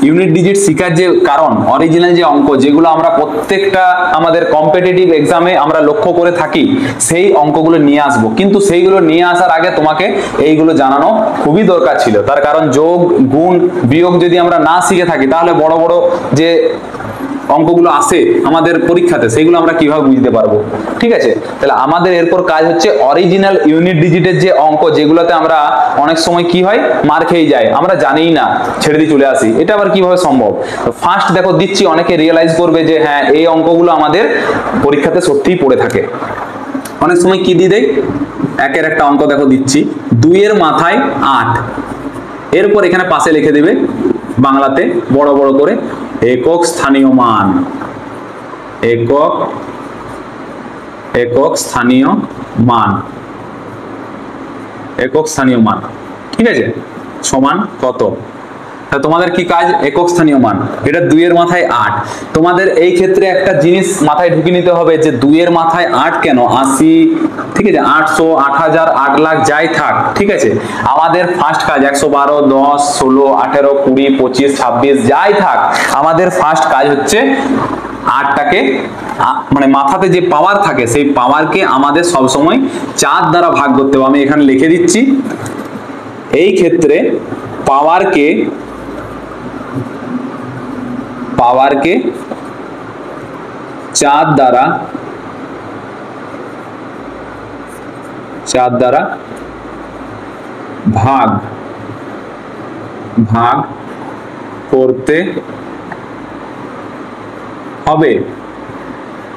ইউনিট ডিজিট শিকার যে কারণ অরিজিনাল যে অঙ্ক যেগুলো আমরা প্রত্যেকটা আমাদের কম্পিটিটিভ এক্সামে আমরা লক্ষ্য করে থাকি সেই অঙ্কগুলো নিয়ে আসবো। কিন্তু সেইগুলো নিয়ে আসার আগে তোমাকে এইগুলো জানানো খুবই দরকার ছিল, তার কারণ যোগ গুণ বিয়োগ যদি আমরা না শিখে থাকি তাহলে বড় বড় যে অঙ্কগুলো আসে আমাদের পরীক্ষাতে সেগুলো আমরা কিভাবে বুঝতে পারবো। ঠিক আছে, তাহলে আমাদের এরপর কাজ হচ্ছে অরিজিনাল ইউনিট ডিজিটের যে অঙ্ক যেগুলোতে আমরা অনেক সময় কি হয় মার খেয়ে যায়, আমরা জানিই না ছেড়ে দিয়ে চলে আসি, এটা আবার কিভাবে সম্ভব। ফার্স্ট দেখো দিচ্ছি, অনেকে রিয়েলাইজ করবে যে হ্যাঁ এই অঙ্কগুলো আমাদের পরীক্ষাতে সত্যিই পড়ে থাকে। অনেক সময় কি দিয়ে দেয়, একের একটা অঙ্ক দেখো দিচ্ছি, 2 এর মাথায় 8, এরপর এখানে পাশে লিখে দিবে বাংলাতে বড় বড় করে একক স্থানীয় মান, একক স্থানীয় মান, একক স্থানীয় মান। ঠিক আছে, সমান কত, তোমাদের কি কাজ, একক স্থানীয় মান, এটা 2 এর মাথায় 8। তোমাদের এই ক্ষেত্রে একটা জিনিস মাথায় ঢুকে নিতে হবে যে 2 এর মাথায় 8 কেন, 80, ঠিক আছে, 800, 8000, 8 লাখ যাই থাক, ঠিক আছে, আমাদের ফার্স্ট কাজ 112, 10, 16, 18, 20, 25, 26 যাই থাক, আমাদের ফার্স্ট কাজ হচ্ছে 8টাকে মানে মাথাতে যে পাওয়ার থাকে সেই পাওয়ারকে আমাদের সব সময় 4 দ্বারা ভাগ করতে হবে। আমি এখানে লিখে দিচ্ছি, এই ক্ষেত্রে পাওয়ারকে 4 দ্বারা ভাগ করতে হবে।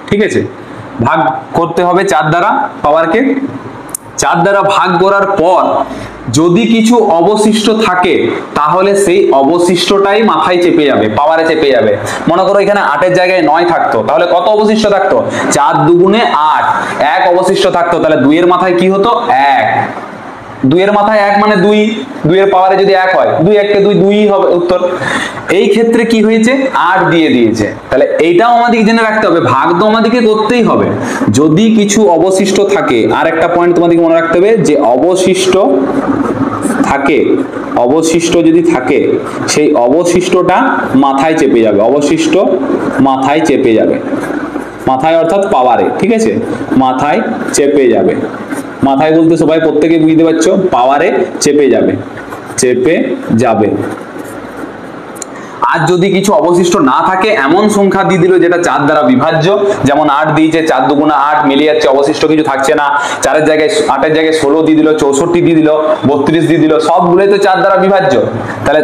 ঠিক আছে, ভাগ করতে হবে 4 দ্বারা, পাওয়ারকে 4 দ্বারা ভাগ করার পর যদি কিছু অবশিষ্ট থাকে তাহলে সেই অবশিষ্টটাই মাথায় চেপে যাবে, পাওয়ারে চেপে যাবে। মনে করো এখানে 8 এর জায়গায় 9 থাকতো, তাহলে কত অবশিষ্ট থাকতো, 4 দুগুণে 8, 1 অবশিষ্ট থাকতো, তাহলে 2 এর মাথায় কি হতো 1, 2 এর মাথায় 1 মানে 2, 2 এর পাওয়ারে যদি 1 হয় 2 1 2 2ই হবে উত্তর। এই ক্ষেত্রে কি হয়েছে 8 দিয়ে দিয়েছে, তাহলে এইটাও আমাদেরকে জেনে রাখতে হবে, ভাগ তো আমাদেরকে করতেই হবে। যদি কিছু অবশিষ্ট থাকে, আর একটা পয়েন্ট তোমাদেরকে মনে রাখতে হবে যে অবশিষ্ট যদি থাকে সেই অবশিষ্টটা মাথায় চেপে যাবে, অবশিষ্ট মাথায় চেপে যাবে, মাথায় অর্থাৎ পাওয়ারে। ঠিক আছে, মাথায় চেপে যাবে, মাথায় বলতে সবাই প্রত্যেকে বুঝতে পারছো, পাওয়ারে চেপে যাবে। আর যদি কিছু অবশিষ্ট না থাকে, এমন সংখ্যা দিয়ে দিল যেটা 4 দ্বারা বিভাজ্য, যেমন 8 দিয়েছে, 4 দুগুণা 8 মিলে যাচ্ছে, অবশিষ্ট কিছু থাকছে না, 4 এর জায়গায় 8 এর জায়গায় 16 দিয়ে দিল, 64 দিয়ে দিল, 32 দিয়ে দিল, সবগুলোই তো 4 দ্বারা বিভাজ্য। তাহলে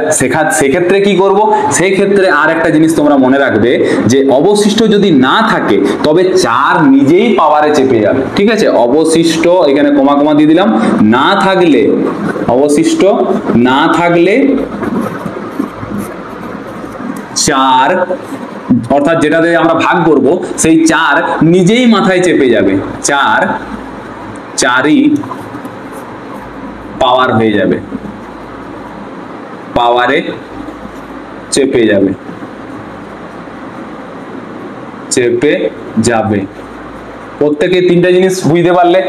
সেক্ষেত্রে কি করব, সেই ক্ষেত্রে আর একটা জিনিস তোমরা মনে রাখবে যে অবশিষ্ট যদি না থাকে তবে 4 নিজেই পাওয়ারে চেপে যাবে। ঠিক আছে, অবশিষ্ট এখানে কমা কমা দিয়ে দিলাম, না থাকলে, অবশিষ্ট না থাকলে 4 অর্থাৎ যেটা দিয়ে আমরা ভাগ করব সেই 4 নিজেই মাথায় চেপে যাবে, 4ই পাওয়ার হয়ে যাবে, পাওয়ারে চেপে যাবে। প্রত্যেকে 3টা জিনিস বুঝতে পারলে।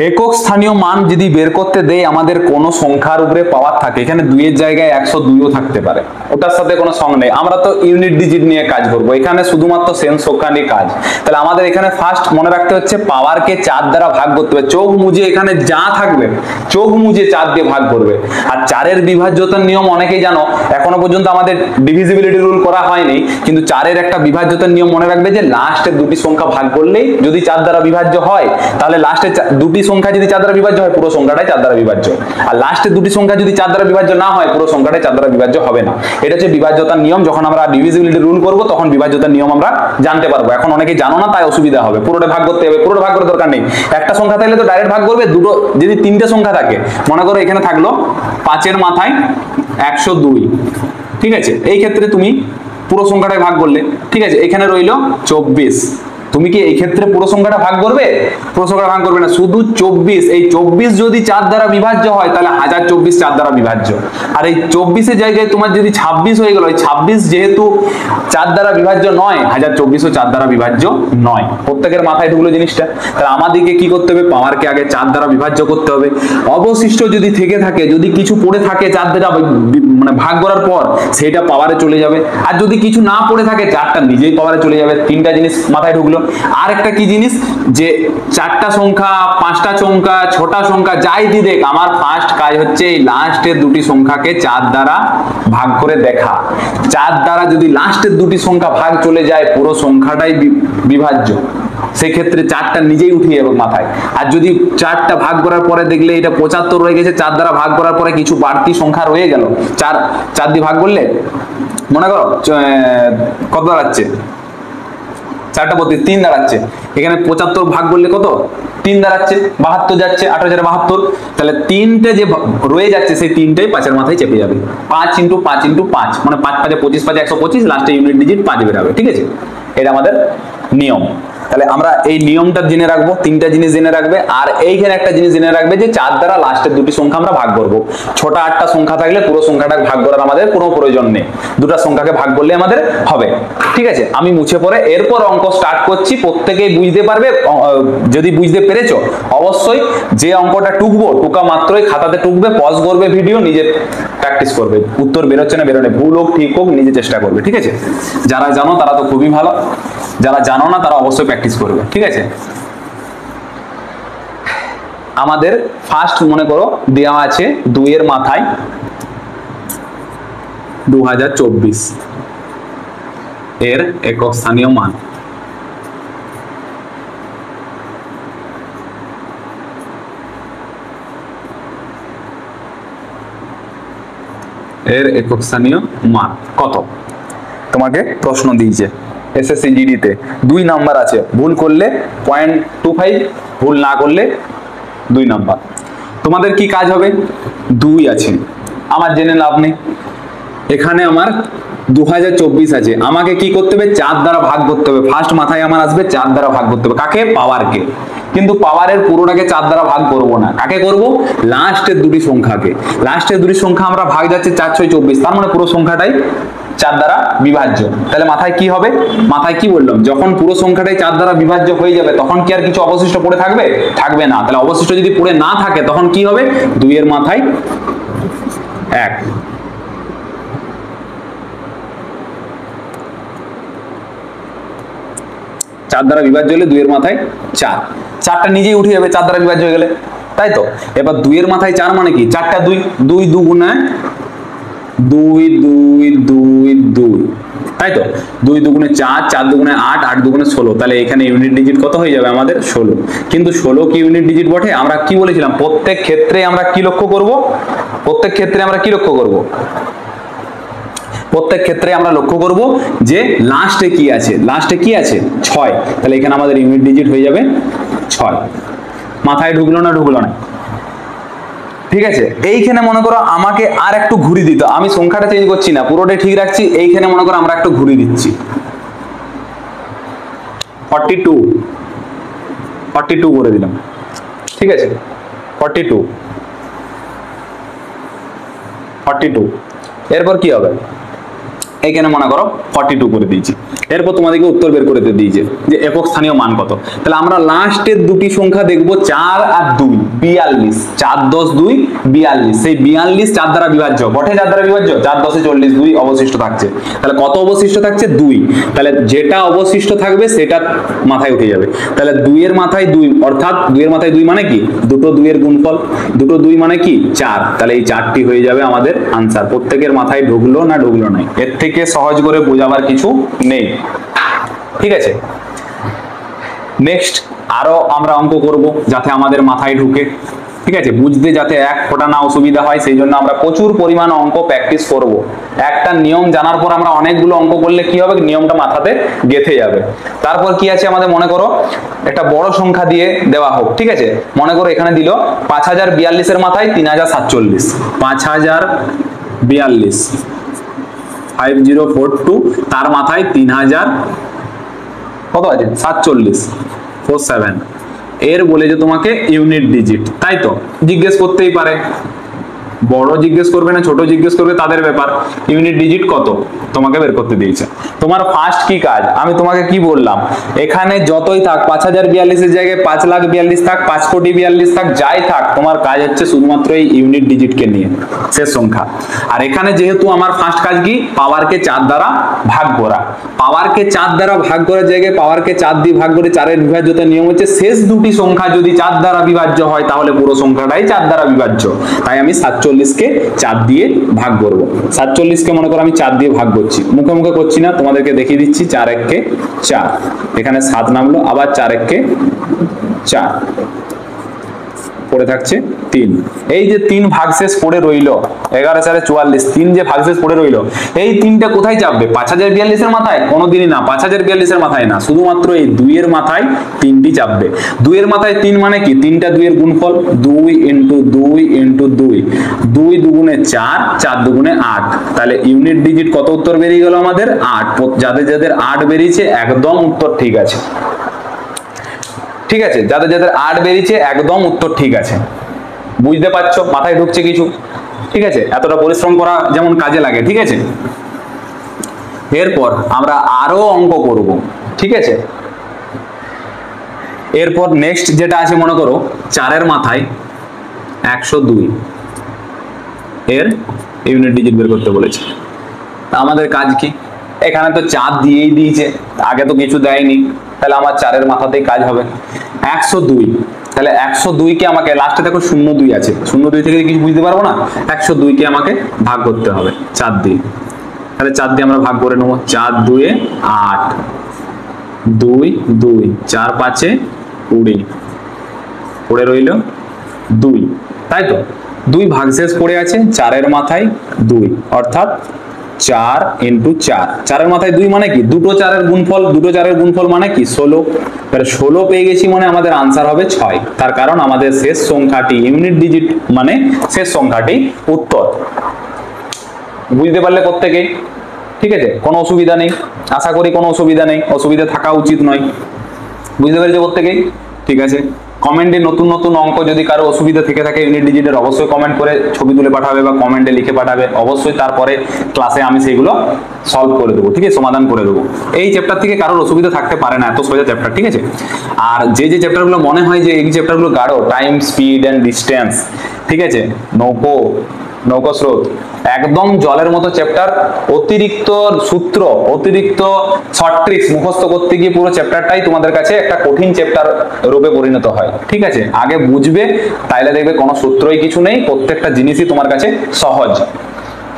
একক স্থানীয় মান যদি বের করতে দেয় আমাদের কোন সংখ্যার উপরে পাওয়ার থাকে, এখানে 2 এর জায়গায় 102ও থাকতে পারে, ওটার সাথে কোনো সঙ্গ নেই, আমরা তো ইউনিট ডিজিট নিয়ে কাজ করব, এখানে শুধুমাত্র সেন্স সংখ্যা নিয়ে কাজ। তাহলে আমাদের এখানে ফার্স্ট মনে রাখতে হচ্ছে পাওয়ারকে 4 দ্বারা ভাগ করতে হবে, চোখ মুজে এখানে যা থাকবে চোখ মুজে 4 দিয়ে ভাগ করবে। আর 4 এর বিভাজ্যতার নিয়ম অনেকেই জানো, এখনো পর্যন্ত আমাদের ডিভিজিবিলিটি রুল করা হয়নি, কিন্তু 4 এর একটা বিভাজ্যতার নিয়ম মনে রাখবে যে লাস্টে 2টি সংখ্যা ভাগ করলেই যদি 4 দ্বারা বিভাজ্য হয়, তাহলে লাস্টে 2টি সংখ্যা যদি 4 দ্বারা বিভাজ্য হয় পুরো সংখ্যাটাই 4 দ্বারা বিভাজ্য, আর লাস্টে 2টি সংখ্যা যদি 4 দ্বারা বিভাজ্য না হয় পুরো সংখ্যাটাই 4 দ্বারা বিভাজ্য হবে না। এটা হচ্ছে বিভাজ্যতার নিয়ম, যখন আমরা ডিভিজিবিলিটি রুল করব তখন বিভাজ্যতার নিয়ম আমরা জানতে পারবো, এখন অনেকেই জানো না তাই অসুবিধা হবে। পুরোটা ভাগ করতে হবে, পুরোটা ভাগ করার দরকার নেই, একটা সংখ্যা থাকলে তো ডাইরেক্ট ভাগ করবে, দুটো যদি 3টে সংখ্যা থাকে, মনে করো এখানে থাকলো 5 এর মাথায় 102, ঠিক আছে, এই ক্ষেত্রে তুমি পুরো সংখ্যাটাই ভাগ করলে, ঠিক আছে, এখানে রইলো 24, তুমি কি এই ক্ষেত্রে পুরো সংখ্যাটা ভাগ করবে? পুরো সংখ্যাটা ভাগ করবে না, শুধু 24, এই 24 যদি 4 দ্বারা বিভাজ্য হয় তাহলে 1024 4 দ্বারা বিভাজ্য, আর এই 24 এর জায়গায় তোমার যদি 26 হয়ে গেল, এই 26 যেহেতু 4 দ্বারা বিভাজ্য নয়, 1024 ও 4 দ্বারা বিভাজ্য নয়। প্রত্যেকের মাথায় ঢুকলো জিনিসটা। তাহলে আমাদেরকে কি করতে হবে? পাওয়ারকে আগে 4 দ্বারা বিভাজ্য করতে হবে, অবশিষ্ট যদি থেকে থাকে, যদি কিছু পড়ে থাকে 4 দ্বারা মানে ভাগ করার পর, সেইটা পাওয়ারে চলে যাবে। আর যদি কিছু না পড়ে থাকে, 4টা নিজেই পাওয়ারে চলে যাবে। তিনটা জিনিস মাথায় ঢুকলো। আর একটা কি জিনিস, যে 4টা সংখ্যা, 5টা সংখ্যা, 6টা সংখ্যা যাই দি দেখ, আমার ফার্স্ট কাজ হচ্ছে এই লাস্টের দুটি সংখ্যাকে 4 দ্বারা ভাগ করে দেখা। 4 দ্বারা যদি লাস্টের দুটি সংখ্যা ভাগ চলে যায়, পুরো সংখ্যাটাই বিভাজ্য, সেক্ষেত্রে 4টা নিজেই উঠিয়ে যাবে মাথায়। আর যদি 4টা ভাগ করার পরে দেখলে এটা 75 রয়ে গেছে, 4 দ্বারা ভাগ করার পরে কিছু বাড়তি সংখ্যা রয়ে গেল, 4 দিয়ে ভাগ করলে মনে করো কত দাঁড়াচ্ছে, 4টা 32, 3 দাঁড়াচ্ছে। এখানে 75 ভাগ করলে কত? 3 দাঁড়াচ্ছে, 72 যাচ্ছে, 8,072। তাহলে 3টে যে রয়ে যাচ্ছে, সেই 3টাই 5-এর মাথায় চেপে যাবে। 5 × 5 × 5 মানে 5 5 25, 5 125, লাস্টে ইউনিট ডিজিট 5 বেরাবে। ঠিক আছে, এটা আমাদের নিয়ম। তাহলে আমরা এই নিয়মটা জেনে রাখবো, তিনটা জিনিস জেনে রাখবে। আর এইখানে একটা জিনিস জেনে রাখবে যে 4 দ্বারা লাস্টের দুটি সংখ্যা আমরা ভাগ করব। ছোট 8টা সংখ্যা থাকলে পুরো সংখ্যাটাকে ভাগ করার আমাদের কোনো প্রয়োজন নেই, দুটো সংখ্যাকে ভাগ করলে আমাদের হবে। ঠিক আছে, আমি মুছে পড়ে এরপর অঙ্ক স্টার্ট করছি, প্রত্যেকেই বুঝতে পারবে। যদি বুঝতে পেরেছো, অবশ্যই যে অঙ্কটা টুকবো, টুকা মাত্রই খাতাতে টুকবে, পজ করবে ভিডিও, নিজে প্র্যাকটিস করবে। উত্তর বেরোচ্ছে না বেরোনে, ভুল হোক ঠিক হোক, নিজে চেষ্টা করবে। ঠিক আছে, যারা জানো তারা তো খুবই ভালো, যারা জানো না তারা অবশ্যই প্র্যাকটিস করবে। ঠিক আছে, আমাদের ফার্স্ট মনে করো দেওয়া আছে 2 এর মাথায় 2024 এর একক স্থানীয় মান। এর একক স্থানীয় মান কত? তোমাকে প্রশ্ন দিয়েছে এসএসসি জিডি তে, 2 নাম্বার আছে, ভুল করলে 0.25, ভুল না করলে 2 নাম্বার। তোমাদের কি কাজ হবে? 2 আছে, আমার জেনে লাভ নেই। এখানে আমার 2024 আছে, আমাকে কি করতে হবে? 4 দ্বারা ভাগ করতে হবে। ফার্স্ট মাথায় আমার আসবে 4 দ্বারা ভাগ করতে হবে। কাকে? পাওয়ারকে। কিন্তু পাওয়ারের পুরোটাকে 4 দ্বারা ভাগ করব না, কাকে করব? লাস্টের দুটি সংখ্যাকে। লাস্টের দুটি সংখ্যা আমরা ভাগ যাচ্ছে 4 6 24, তার মানে পুরো সংখ্যাটাই 4 দ্বারা বিভাজ্য। তাহলে মাথায় কি হবে? মাথায় কি বললাম, যখন পুরো সংখ্যাটাই 4 দ্বারা বিভাজ্য হয়ে যাবে, তখন কি আর কিছু অবশিষ্ট পড়ে থাকবে? থাকবে না। তাহলে অবশিষ্ট যদি পড়ে না থাকে, তখন কি হবে? 2 এর মাথায় 1। চার দ্বারা বিভাজ্য হলে 2 এর মাথায় 4, 4টা নিজেই উঠে যাবে 4 দ্বারা বিভাজ্য হয়ে গেলে, তাই তো? এবার 2 এর মাথায় 4 মানে কি? 4টা 2, 2 2 গুণে 2 2 2 2, তাই তো? 2 2 গুণে 4, 4 2 গুণে 8, 8 2 গুণে 16। তাহলে এখানে ইউনিট ডিজিট কত হয়ে যাবে আমাদের? 16। কিন্তু 16 কি ইউনিট ডিজিট বটে? আমরা কি বলেছিলাম, প্রত্যেক ক্ষেত্রে আমরা কি লক্ষ্য করব? প্রত্যেক ক্ষেত্রে আমরা কি লক্ষ্য করব? প্রত্যেক ক্ষেত্রে আমরা লক্ষ্য করব যে লাস্টে কি আছে। লাস্টে কি আছে? 6। তাহলে এখানে আমাদের ইউনিট ডিজিট হয়ে যাবে 6। মাথায় ঢুকলো না? ঢুকলো না? ঠিক আছে, এইখানে মনে করো আমাকে আর একটু ঘুরি দিত, আমি সংখ্যাটা চেঞ্জ করছি না, পুরোটাই ঠিক রাখছি। এইখানে মনে করো আমরা একটু ঘুরি দিচ্ছি, 42 করে দিলাম। ঠিক আছে, 42। এরপর কি হবে? এইখানে মনে করো 42 করে দিয়েছি। এরপর তোমাদেরকে উত্তর বের করে দিয়েছে যে একক স্থানীয় মান কত। তাহলে আমরা লাস্টের দুটি সংখ্যা দেখবো, 4 আর 2, 42। 4 10 2 42। সেই 42 4 দ্বারা বিভাজ্য বটে, 4 দ্বারা বিভাজ্য, 4 10 40, 2 অবশিষ্ট থাকছে। তাহলে কত অবশিষ্ট থাকছে? 2। তাহলে যেটা অবশিষ্ট থাকবে সেটা মাথায় উঠে যাবে। তাহলে 2 এর মাথায় 2, অর্থাৎ 2 এর মাথায় 2 মানে কি? দুটো 2 এর গুণফল, দুটো 2 মানে কি? 4। তাহলে এই 4টি হয়ে যাবে আমাদের আনসার। প্রত্যেকের মাথায় ঢুকলো না? ঢুকলো না? এর থেকে সহজ করে বোঝাবার কিছু নেই। ঠিক আছে, নেক্সট আরো আমরা অঙ্ক করব যাতে আমাদের মাথায় ঢুকে। ঠিক আছে, বুঝতে যাতে এক ফোঁটা না অসুবিধা হয়, সেই জন্য আমরা প্রচুর পরিমাণ অঙ্ক প্র্যাকটিস করব। একটা নিয়ম জানার পর আমরা অনেকগুলো অঙ্ক করলে কি হবে? নিয়মটা মাথাতে গেঁথে যাবে। তারপর কি আছে আমাদের? মনে করো একটা বড় সংখ্যা দিয়ে দেওয়া হোক। ঠিক আছে, মনে করো এখানে দিল 5042 এর মাথায় 3047, 5042 তার মাথায় 3047। কত আছে 47 47 এর বলেছে তোমাকে ইউনিট ডিজিট, তাই তো জিজ্ঞেস করতেই পারে, বড় জিজ্ঞেস করবে না ছোট জিজ্ঞেস করবে তাদের ব্যাপার। ইউনিট ডিজিট কত তোমাকে বের করতে দিয়েছে। তোমার ফার্স্ট কি কাজ, আমি তোমাকে কি বললাম, এখানে যতই থাক 5042 এর জায়গায় 5,42,000 থাক, 5,42,00,000 থাক, যাই থাক, তোমার কাজ হচ্ছে শুধুমাত্র এই ইউনিট ডিজিটকে নিয়ে শেষ সংখ্যা। আর এখানে যেহেতু আমার ফার্স্ট কাজ কি, পাওয়ারকে 4 দ্বারা ভাগ করা, পাওয়ারকে 4 দ্বারা ভাগ করার জায়গায় পাওয়ারকে 4 দিয়ে ভাগ করে 4 এর বিভাজ্যতার নিয়ম হচ্ছে শেষ দুটি সংখ্যা যদি 4 দ্বারা বিভাজ্য হয় তাহলে পুরো সংখ্যাটাই 4 দ্বারা বিভাজ্য। তাই আমি 47 কে 4 দিয়ে ভাগ করব। 47 কে মনে করো আমি 4 দিয়ে ভাগ করছি, মুখে মুখে করছি না, তোমাদেরকে দেখিয়ে দিচ্ছি। 4 1 কে 4, এখানে 7 নামলো, আবার 4 1 কে 4, পড়ে থাকছে 3। এই যে 3 ভাগশেষ পড়ে রইল, 11 4 44, 3 যে ভাগশেষ পড়ে রইল, এই 3টা কোথায় চাপবে? 5042 এর মাথায়? কোনোদিনই না, 5042 এর মাথায় না, শুধুমাত্র এই 2 এর মাথায় 3টি চাপবে। 2 এর মাথায় 3 মানে কি? 3টা 2 এর গুণফল, 2 × 2 × 2, 2 দুগুণে 4, 4 দুগুণে 8। তাহলে ইউনিট ডিজিট কত উত্তর বেরিয়ে গেল আমাদের? 8। যাদের যাদের 8 বেরিয়েছে একদম উত্তর ঠিক আছে, ঠিক আছে, যাদের যাদের 8 বেরিয়েছে একদম উত্তর ঠিক আছে। বুঝতে পারছো? মাথায় ঢুকছে কিছু? ঠিক আছে, এতটা পরিশ্রম করা যেমন কাজে লাগে, ঠিক আছে। এরপর আমরা আরো অঙ্ক করব, ঠিক আছে। এরপর নেক্সট যেটা আছে মনে করো 4 এর মাথায় 102 এর ইউনিট ডিজিট বের করতে বলেছে। আমাদের কাজ কি? এখানে তো 4 দিয়েই দিয়েছে, আগে তো কিছু দেয়নি, তাহলে আমার 4 এর মাথাতেই কাজ হবে। 102, তাহলে 102 কে আমাকে, লাস্টে দেখো 02 আছে, 02 থেকে কিছু বুঝতে পারবো না, 102 কে আমাকে ভাগ করতে হবে 4 দিয়ে। তাহলে 4 দিয়ে আমরা ভাগ করে নেবো, 4 2 এ 8, 2 2, 4 5 এ 20, পড়ে রইল 2, তাই তো 2 ভাগশেষ পড়ে আছে 4 এর মাথায় 2, অর্থাৎ 4 × 4, 4 এর মাথায় 2 মানে কি? দুটো 4 এর গুণফল, দুটো 4 এর গুণফল মানে কি? 16। তাহলে 16 পেয়ে গেছি মানে আমাদের আনসার হবে 6। তার কারণ আমাদের শেষ সংখ্যাটি ইউনিট ডিজিট মানে শেষ সংখ্যাটি উত্তর। বুঝতে পারলে প্রত্যেকেই? ঠিক আছে, কোনো অসুবিধা নেই, আশা করি কোনো অসুবিধা নেই, অসুবিধা থাকা উচিত নয়। বুঝতে পেরেছো প্রত্যেকেই? ঠিক আছে, কমেন্টে নতুন নতুন অঙ্ক যদি কারো অসুবিধা থেকে থাকে ইউনিট ডিজিটের, অবশ্যই কমেন্ট করে ছবি তুলে পাঠাবে বা কমেন্টে লিখে পাঠাবে, অবশ্যই তারপরে ক্লাসে আমি সেইগুলো সলভ করে দেবো, ঠিক আছে, সমাধান করে দেবো। এই চ্যাপ্টার থেকে কারোর অসুবিধা থাকতে পারে না, এত সোজা চ্যাপ্টার, ঠিক আছে। আর যে যে চ্যাপ্টারগুলো মনে হয় যে এই চ্যাপ্টারগুলো গাঢ়, টাইম, স্পিড অ্যান্ড ডিস্টেন্স, ঠিক আছে, নৌকো স্রোত, একদম জলের মতো চ্যাপ্টার, অতিরিক্ত সূত্র, অতিরিক্ত শর্ট ট্রিক্স মুখস্থ করতে গিয়ে পুরো চ্যাপ্টারটাই তোমাদের কাছে একটা কঠিন চ্যাপ্টার রূপে পরিণত হয়, ঠিক আছে। আগে বুঝবে, তাইলে দেখবে কোনো সূত্রই কিছু নেই, প্রত্যেকটা জিনিসই তোমার কাছে সহজ।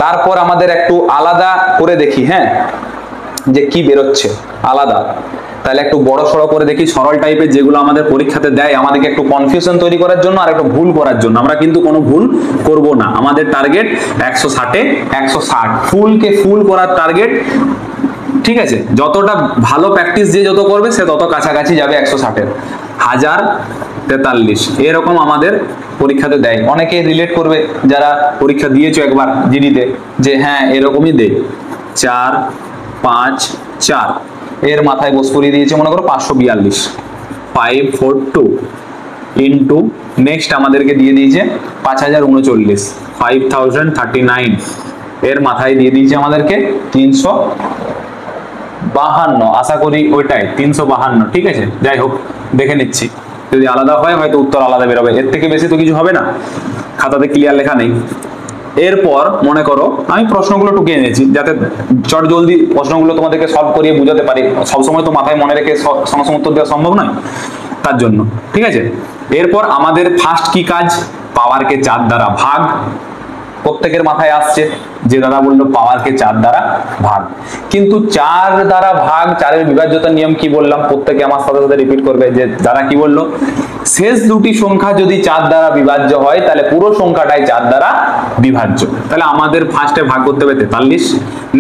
তারপর আমাদের একটু আলাদা করে দেখি, হ্যাঁ, যে কি বেরোচ্ছে আলাদা, তাহলে একটু বড় সড়ো করে দেখি, সরল টাইপের যেগুলো আমাদের পরীক্ষাতে দেয় আমাদেরকে একটু কনফিউশন তৈরি করার জন্য আর একটু ভুল করার জন্য। আমরা কিন্তু কোনো ভুল করব না, আমাদের টার্গেট 160 এ 160, ফুলকে ফুল করার টার্গেট, ঠিক আছে। যতটা ভালো প্র্যাকটিস যে যত করবে সে তত কাছাকাছি যাবে 160 এর। 1043 এরকম আমাদের পরীক্ষাতে দেয়। অনেকে রিলেট করবে যারা পরীক্ষা দিয়েছো একবার জিডিতে, যে হ্যাঁ এরকমই দেয়, 4 5 4 এর মাথায় বস করিয়ে দিয়েছে মনে করো 542, 542 ইন্টু নেক্সট আমাদেরকে দিয়ে দিয়েছে 5039, 5039 এর মাথায় দিয়ে দিয়েছে আমাদেরকে 352, আশা করি ওইটাই 352, ঠিক আছে। যাই হোক দেখে নিচ্ছি, যদি আলাদা হয় হয়তো উত্তর আলাদা বেরোবে, এর থেকে বেশি তো কিছু হবে না, খাতাতে ক্লিয়ার লেখা নেই। এরপর মনে করো আমি প্রশ্নগুলো টুকিয়ে নিয়েছি যাতে চট জলদি প্রশ্নগুলো তোমাদেরকে সলভ করিয়ে বুঝাতে পারি, সবসময় তো মাথায় মনে রেখে সঙ্গে সঙ্গে উত্তর দেওয়া সম্ভব নয়, তার জন্য, ঠিক আছে। এরপর আমাদের ফার্স্ট কি কাজ? পাওয়ারকে 4 দ্বারা ভাগ। প্রত্যেকের মাথায় আসছে যে দাদা বললো পাওয়ারকে 4 দ্বারা ভাগ, কিন্তু 4 দ্বারা ভাগ, 4 এর বিভাজ্যতার নিয়ম কি বললাম? প্রত্যেকে আমার সাথে সাথে রিপিট করবে যে দাদা কি বললো, শেষ দুটি সংখ্যা যদি 4 দ্বারা বিভাজ্য হয় তাহলে পুরো সংখ্যাটাই 4 দ্বারা বিভাজ্য। তাহলে আমাদের ফার্স্টে ভাগ করতে হবে 43,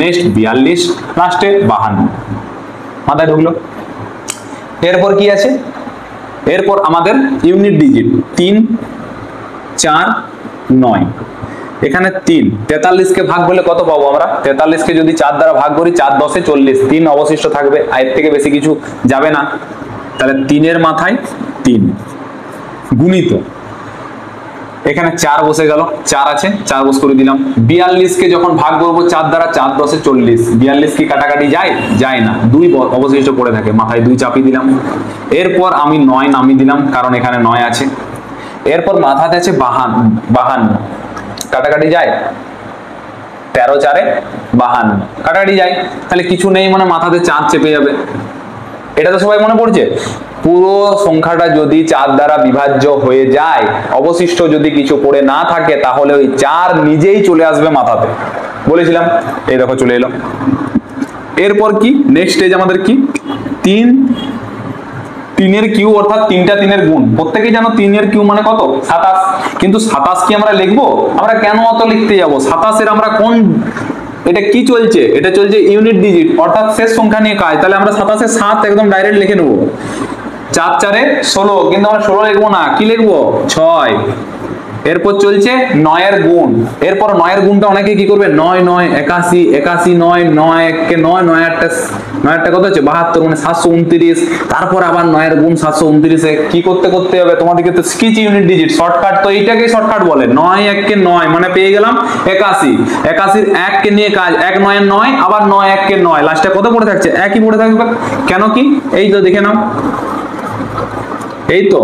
নেক্সট 42, লাস্টে 52। মাথায় ঢুকলো? এরপর কি আছে? এরপর আমাদের ইউনিট ডিজিট 3 4 9, এখানে 3, 43কে ভাগ করলে কত পাবো আমরা? 43কে যদি 4 দ্বারা ভাগ করি, 4 10 40, 3 অবশিষ্ট থাকবে, এর থেকে বেশি কিছু যাবে না। তাহলে 3 এর মাথায় 3 গুণিত, এখানে 4 বসে গেল, 4 আছে, 4 বস করে দিলাম। 42কে যখন ভাগ করবো 4 দ্বারা, 4 10 40, 42 কি কাটাকাটি যায়? যায় না, 2 অবশিষ্ট পড়ে থাকে, মাথায় 2 চাপিয়ে দিলাম। এরপর আমি 9 নামিয়ে দিলাম, কারণ এখানে 9 আছে। এরপর মাথাতে আছে 52, কাটাকাটি যায়, 13 4 52, কাটাকাটি যায়, তাহলে কিছু নেই মানে মাথাতে 4 চেপে যাবে। এটা তো সবাই মনে পড়ছে। পুরো সংখ্যাটা যদি 4 দ্বারা বিভাজ্য হয়ে যায়, অবশিষ্ট যদি কিছু পড়ে না থাকে, তাহলে ওই 4 নিজেই চলে আসবে মাথাতে, বলেছিলাম। এই দেখো চলে এলো। এরপর কি নেক্সট স্টেজ আমাদের কি? 3 3 এর কিউ, অর্থাৎ 3টা 3 এর গুণ। প্রত্যেকেই জানো 3 এর কিউ মানে কত? 27। কিন্তু 27 কি আমরা লিখবো? আমরা কেন অত লিখতে যাব? 27 এর আমরা কোন, এটা কি চলছে? এটা চলছে ইউনিট ডিজিট, অর্থাৎ শেষ সংখ্যা নিয়ে কাজ। তাহলে আমরা 27 এর 7 একদম ডাইরেক্ট লিখে নেব। 4 4 16, কিন্তু আমরা 16 লিখবো না, কি লিখবো? 6। এরপর চলছে 9 এর গুণ। এরপর 9 এর গুণটা অনেকে কি করবে? 9 9 81, 81 9, 9 1 কে 9, 9 8টা কত হচ্ছে? 72, মানে 729। তারপর আবার 9 এর গুণ 729 এ কি করতে করতে হবে? তোমাদেরকে তো শিখিয়েছি ইউনিট ডিজিট শর্টকাট, তো এইটাকে শর্টকাট বলে। 9 1 কে 9 মানে পেয়ে গেলাম 81, 81 এর 1 কে নিয়ে কাজ, 1 9 এর 9, আবার 9 1 কে 9, লাস্টে কত পড়ে থাকছে? একই পড়ে থাকবে। কেন কি? এই তো দেখে নাও, এই তো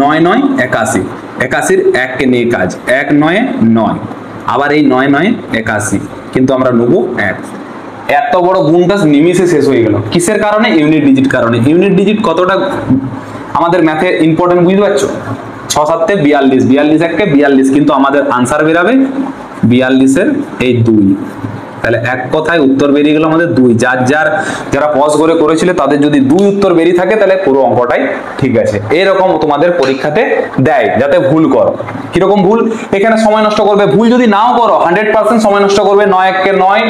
9 9 81, 81 এর 1 কে নিয়ে কাজ, 1 9 9, আবার এই 9 9 81, কিন্তু আমরা নেবো 1। এত বড় গুণটা নিমিষে শেষ হয়ে গেল, কিসের কারণে? ইউনিট ডিজিট কারণে। ইউনিট ডিজিট কতটা আমাদের ম্যাথে ইম্পর্টেন্ট বুঝতে পারছো? 6 7 তে 42, 42 1 কে 42, কিন্তু আমাদের আনসার বেরাবে 42 এর এই 2। তাহলে এক কথায় উত্তর বেরিয়ে গেল আমাদের 2। যারা পজ করে করেছিল তাদের যদি 2 উত্তর বেরিয়ে থাকে, তাহলে পুরো অঙ্কটাই ঠিক আছে। এরকম তোমাদের পরীক্ষাতে দেয়, যাতে ভুল করো। কিরকম ভুল? এখানে সময় নষ্ট করবে, ভুল যদি নাও করো 100% সময় নষ্ট করবে। 9 1 কে 9,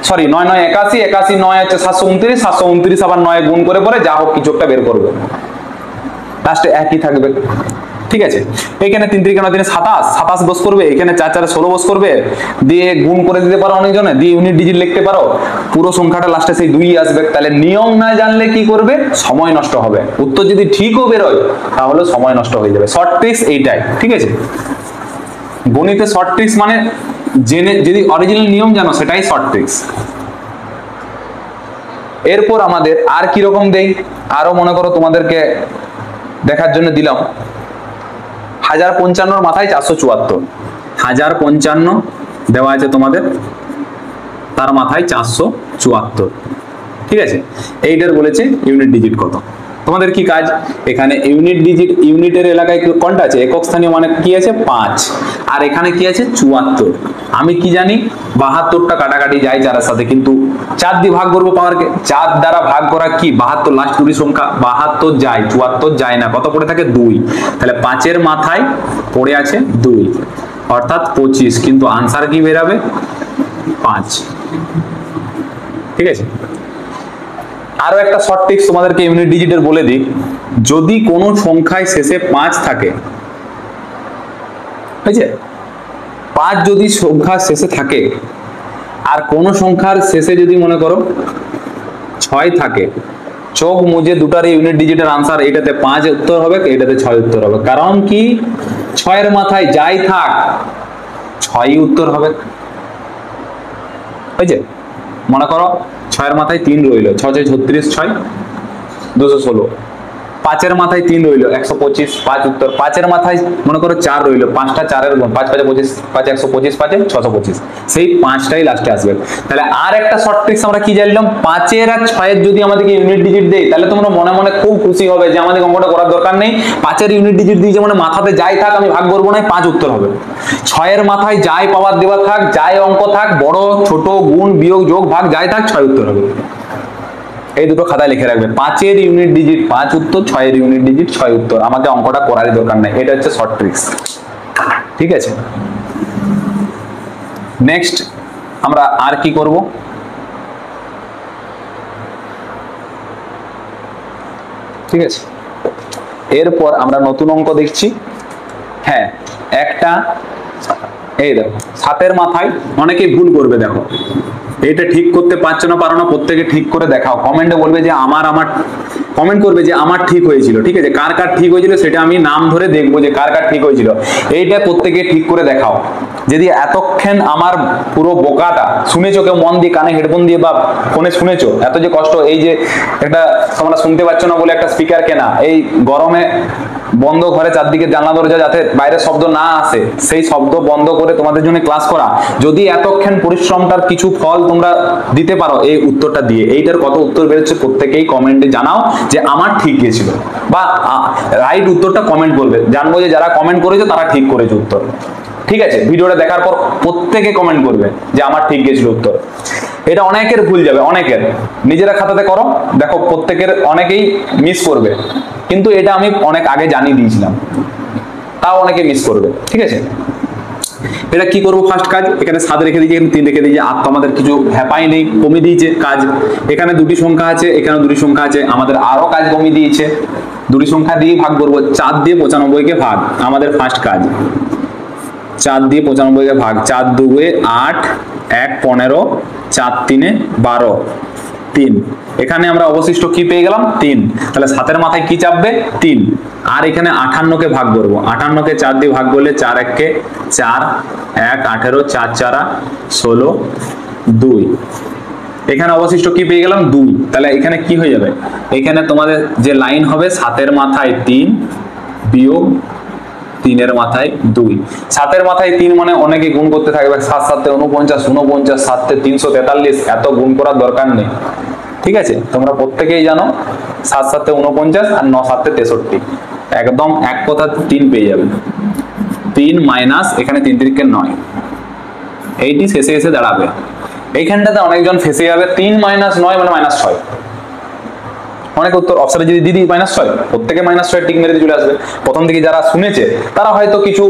সরি 9 9 81, 81 9 হচ্ছে 729, 729 আবার 9 গুণ করে পরে যা হোক কিছু একটা বের করবে, লাস্টে একই থাকবে। ঠিক আছে, এখানে 3 3 3 27, 27 বস করবে, এখানে 4 4 16 বস করবে, দিয়ে গুণ করে দিতে পারো অনেকজনে, দিয়ে ইউনিট ডিজিট লিখতে পারো, পুরো সংখ্যাটা লাস্টে সেই 2 আসবে। তাহলে নিয়ম না জানলে কি করবে? সময় নষ্ট হবে। উত্তর যদি ঠিকও বেরোয় তাহলে সময় নষ্ট হয়ে যাবে। শর্ট ট্রিক্স এইটাই, ঠিক আছে? গণিতে শর্ট ট্রিক্স মানে জেনে, যদি অরিজিনাল নিয়ম জানো সেটাই শর্ট ট্রিক্স। এরপর আমাদের আর কি রকম দেই, আরো মনে করো তোমাদেরকে দেখার জন্য দিলাম 1055 মাথায় 474, 1055 দেওয়া আছে তোমাদের, তার মাথায় 474। ঠিক আছে, এইটার বলেছে ইউনিট ডিজিট কত। তোমাদের কি কাজ? এখানে ইউনিট ডিজিট, ইউনিটের এলাকায় কোনটা আছে? একক স্থানীয় মানে কি আছে? 5, আর এখানে কি আছে? 74। আমি কি জানি 72টা কাটাকাটি যায় 4 এর সাথে, কিন্তু 4 দিয়ে ভাগ করবো পাওয়ারকে, 4 দ্বারা ভাগ করা কি? 72, লাস্ট দুটি সংখ্যা, 72 যায়, 74 যায় না, কত পড়ে থাকে? 2। তাহলে 5 এর মাথায় পড়ে আছে 2, অর্থাৎ 25, কিন্তু আনসার কি বেরাবে? 5। ঠিক আছে, আরো একটা শর্ট ট্রিক্স তোমাদেরকে ইউনিট ডিজিটের বলে দিই। যদি কোনো সংখ্যায় শেষে 5 থাকে, বুঝছে? 5 যদি সংখ্যার শেষে থাকে, আর কোন সংখ্যার শেষে যদি মনে করো 6 থাকে, চোখ মুজে দুটার ইউনিট ডিজিটের আনসার, এটাতে 5 উত্তর হবে, এটাতে 6 উত্তর হবে। কারণ কি? 6 এর মাথায় যাই থাক 6ই উত্তর হবে। বুঝছে? মনে করো 6 এর মাথায় 3 রইল, 6 6 36, 6 216। 5 এর মাথায় 3 রইল, 125, 5 উত্তর। 5 এর মাথায় মনে করো 4 রইল, 5টা 4 এর গুণ, 5 5 25, 5 125, 5 625, সেই 5টাই লাস্টে আসবে। তাহলে আর একটা শর্ট ট্রিক্স আমরা কি জানলাম? 5 এর আর 6 এর যদি আমাদেরকে ইউনিট ডিজিট দেই, তাহলে তোমরা মনে মনে খুব খুশি হবে যে আমাদের অঙ্কটা করার দরকার নেই। 5 এর ইউনিট ডিজিট দিয়ে যেমন মাথাতে যাই থাক, আমি ভাগ করবো না, 5 উত্তর হবে। 6 এর মাথায় যাই পাওয়ার দেওয়া থাক, যাই অঙ্ক থাক, বড় ছোট গুণ বিয়োগ যোগ ভাগ যাই থাক, 6 উত্তর হবে। এই দুটো খাতায় লিখে রাখবে, 5 এর ইউনিট ডিজিট 5 উত্তর, 6 এর ইউনিট ডিজিট 6 উত্তর। আমাকে অঙ্কটা করারই দরকার নাই, এটা হচ্ছে শর্ট ট্রিক্স। ঠিক আছে, নেক্সট আমরা আর কি করব? ঠিক আছে, এরপর আমরা নতুন অঙ্ক দেখছি। হ্যাঁ, একটা এই দেখো 7-এর মাথায় অনেকেই ভুল করবে, দেখো এটা ঠিক করতে পারছো না, পারো না, প্রত্যেকে ঠিক করে দেখাও, কমেন্টে বলবে যে আমার কমেন্ট করবে যে আমার ঠিক হয়েছিল, ঠিক আছে, কার কার ঠিক হয়েছিল সেটা আমি নাম ধরে দেখবো যে কার কার ঠিক হয়েছিল, এইটা প্রত্যেকে ঠিক করে দেখাও। যদি এতক্ষণ আমার পুরো বোকাটা শুনেছো, কেউ মন দিয়ে কানে হেডফোন দিয়ে বা ফোনে শুনেছো, এত যে কষ্ট, এই যে একটা তোমরা শুনতে পাচ্ছ না বলে একটা স্পিকার কেনা, এই গরমে বন্ধ ঘরে চারদিকে জানলা দরজা যাতে বাইরের শব্দ না আসে, সেই শব্দ বন্ধ করে তোমাদের জন্য ক্লাস করা, যদি এতক্ষণ পরিশ্রমটার কিছু ফল তোমরা দিতে পারো এই উত্তরটা দিয়ে, এইটার কত উত্তর বেরোচ্ছে প্রত্যেকেই কমেন্টে জানাও যে আমার ঠিক গেছিল, বা রাইট উত্তরটা কমেন্ট করবে, জানবো যে যারা কমেন্ট করেছে তারা ঠিক করেছে উত্তর। ঠিক আছে, ভিডিওটা দেখার পর প্রত্যেকে কমেন্ট করবে যে আমার ঠিক গেছিল উত্তর। এটা অনেকের ভুল যাবে, অনেকের, নিজেরা খাতাতে করো, দেখো প্রত্যেকের অনেকেই মিস করবে, কিন্তু এটা আমি অনেক আগে জানিয়ে দিয়েছিলাম, তাও অনেকে মিস করবে। ঠিক আছে, এটা কি করবো, ফার্স্ট কাজ এখানে 7 রেখে দিয়েছি, এখানে 3 রেখে দিয়েছি, আর তো আমাদের কিছু হ্যাপাই নেই, কমিয়ে দিয়েছে কাজ, এখানে 2টি সংখ্যা আছে, এখানে 2টি সংখ্যা আছে, আমাদের আরো কাজ কমিয়ে দিয়েছে, 2টি সংখ্যা দিয়ে ভাগ করবো, 4 দিয়ে 95 কে ভাগ, আমাদের ফার্স্ট কাজ 4 দিয়ে 95 কে ভাগ, 4 2 8, 1 15, 4 3 12, 3, এখানে আমরা অবশিষ্ট কি পেয়ে গেলাম 3, তাহলে 7-এর মাথায় কি চাপবে 3, আর এখানে 58 কে ভাগ করব, 58 কে 4 দিয়ে ভাগ করলে 4 1 কে 4, 1 18, 4 4 16, 2, এখানে অবশিষ্ট কি পেয়ে গেলাম 2, তাহলে এখানে কি হয়ে যাবে, এখানে তোমাদের যে লাইন হবে 7-এর মাথায় 3 বিয়োগ 3-এর মাথায় 2, 7-এর মাথায় 3 মানে অনেকে গুণ করতে থাকবে, 7 7 49, 49 7 343, এত গুণ করার দরকার নেই। ঠিক আছে, তোমরা প্রত্যেকেই জানো 7 7 49 আর 9 7 63, একদম এক কথা 3 পেয়ে যাবে, 3 মাইনাস এখানে 3 3 কে 9, এইটি শেষে এসে দাঁড়াবে, এইখানটাতে অনেকজন ফেসে যাবে, 3 মাইনাস 9 মানে -6, অনেক উত্তর অপশনে যদি দিদি -6, প্রত্যেকে -6 টিক মেরে চলে আসবে। প্রথম দিকে যারা শুনেছে তারা হয়তো কিছু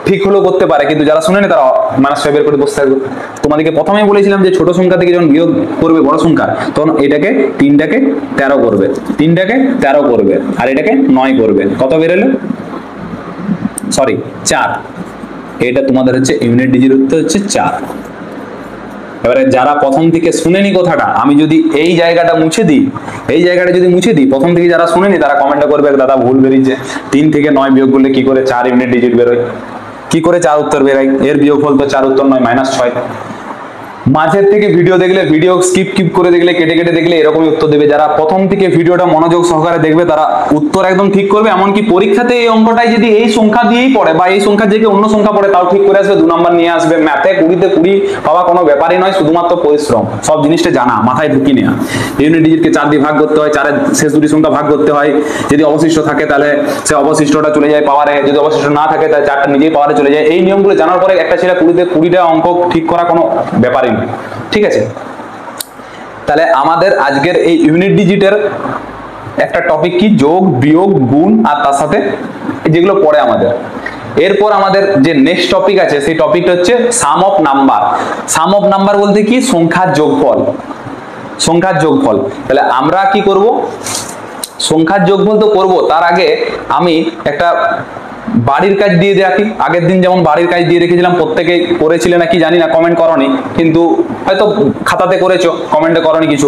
ঠিক হলেও করতে পারে, কিন্তু যারা শুনেনি তারা -6 বের করে বসে থাকবে। তোমাদেরকে প্রথমেই বলেছিলাম যে ছোট সংখ্যা থেকে যখন বিয়োগ করবে বড় সংখ্যা, তখন এটাকে 3টাকে 13 করবে, 3টাকে 13 করবে, আর এটাকে 9 করবে, কত বেরোলো, সরি 4, এটা তোমাদের হচ্ছে ইউনিট ডিজিট উত্তর হচ্ছে 4। এবারে যারা প্রথম থেকে শুনেনি কথাটা, আমি যদি এই জায়গাটা মুছে দিই, এই জায়গাটা যদি মুছে দিই, প্রথম থেকে যারা শুনেনি তারা কমেন্টে করবে দাদা ভুল বেরিয়েছে, 3 থেকে 9 বিয়োগ করলে কি করে 4 ইউনিট ডিজিট বেরোয়, কি করে 4 উত্তর বেরোয়, এর বিয়োগফল তো 4 উত্তর নয়, -6। মাঝের থেকে ভিডিও দেখলে, ভিডিও স্কিপ করে দেখলে, কেটে কেটে দেখলে এরকমই উত্তর দেবে। যারা প্রথম থেকে ভিডিওটা মনোযোগ সহকারে দেখবে তারা উত্তর একদম ঠিক করবে, এমনকি পরীক্ষাতে এই অঙ্কটাই যদি এই সংখ্যা দিয়েই পড়ে বা এই সংখ্যার জায়গায় অন্য সংখ্যা পড়ে তাও ঠিক করে আসবে, 2 নাম্বার নিয়ে আসবে। ম্যাথে 20-তে 20 পাওয়া কোনো ব্যাপারই নয়, শুধুমাত্র পরিশ্রম, সব জিনিসটা জানা, মাথায় ঢুকিয়ে নেওয়া। ইউনিট ডিজিটকে 4 দিয়ে ভাগ করতে হয়, 4-এর শেষ 2টি সংখ্যা ভাগ করতে হয়, যদি অবশিষ্ট থাকে তাহলে সে অবশিষ্টটা চলে যায় পাওয়ারে, যদি অবশিষ্ট না থাকে তাহলে 4টা নিজেই পাওয়ারে চলে যায়। এই নিয়মগুলো জানার পরে একটা ছেলে 20-তে 20টা অঙ্ক ঠিক করা কোনো ব্যাপারই নয়। ঠিক আছে, তাহলে আমাদের আজকের এই ইউনিট ডিজিটের একটা টপিক কি, যোগ বিয়োগ গুণ আর তার সাথে যেগুলো পড়ে আমাদের। এরপর আমাদের যে নেক্সট টপিক আছে সেই টপিকটা হচ্ছে sum of number. Sum of number বলতে কি, সংখ্যার যোগফল, সংখ্যার যোগফল। তাহলে আমরা কি করব, সংখ্যার যোগফল তো করব, তার আগে আমি একটা বাড়ির কাজ দিয়ে রাখি। আগের দিন যেমন বাড়ির কাজ দিয়ে রেখেছিলাম, প্রত্যেকে করেছিলে নাকি জানি না, কমেন্ট করনি, কিন্তু হয়তো খাতাতে করেছো, কমেন্টে করনি কিছু।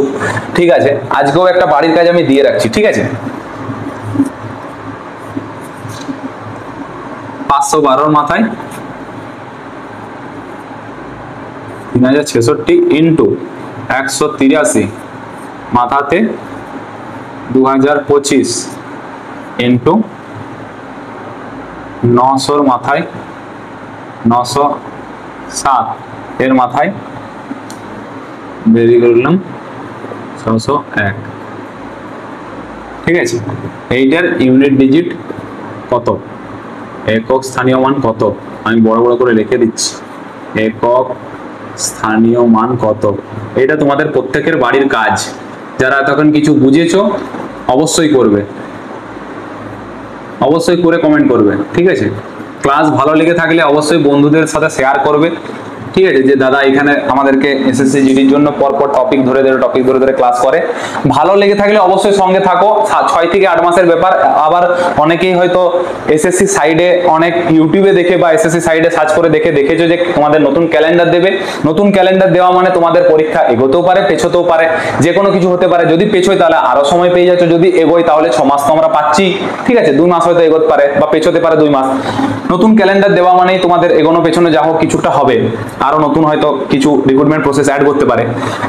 ঠিক আছে, আজকেও একটা বাড়ির কাজ আমি দিয়ে রাখছি। ঠিক আছে, 512 মাথায় 3066 ইন্টু 183 মাথাতে 2025 ইন্টু 900 মাথায় 907 এর মাথায় বেরিয়ে করলাম 601। ঠিক আছে, এইটার ইউনিট ডিজিট কত, একক স্থানীয় মান কত, আমি বড় বড় করে লিখে দিচ্ছি, একক স্থানীয় মান কত। এটা তোমাদের প্রত্যেকের বাড়ির কাজ, যারা তখন কিছু বুঝেছো অবশ্যই করবে, অবশ্যই করে কমেন্ট করবে। ঠিক আছে, ক্লাস ভালো লেগে থাকলে অবশ্যই বন্ধুদের সাথে শেয়ার করবে, ঠিক আছে, যে দাদা এখানে আমাদেরকে এসএসসি জিডির জন্য পরপর টপিক ধরে ধরে ক্লাস করে। ভালো লেগে থাকলে অবশ্যই সঙ্গে থাকো। 6 থেকে 8 মাসের ব্যাপার। আবার অনেকেই হয়তো এসএসসি সাইডে অনেক ইউটিউবে দেখে বা এসএসসি সাইডে সার্চ করে দেখেছো যে তোমাদের নতুন ক্যালেন্ডার দেবে। নতুন ক্যালেন্ডার দেওয়া মানে তোমাদের পরীক্ষা এগোতেও পারে, পেছোতেও পারে, যে কোনো কিছু হতে পারে। যদি পেছোয় তাহলে আরো সময় পেয়ে যাচ্ছ, যদি এগোয় তাহলে 6 মাস তো আমরা পাচ্ছি। ঠিক আছে, 2 মাস হয়তো এগোতে পারে বা পেছোতে পারে 2 মাস। নতুন ক্যালেন্ডার দেওয়া মানেই তোমাদের এগোনো পেছনে যা হোক কিছুটা হবে, আরো নতুন হয়তো কিছু রিক্রুটমেন্ট প্রসেস অ্যাড করতে পারে।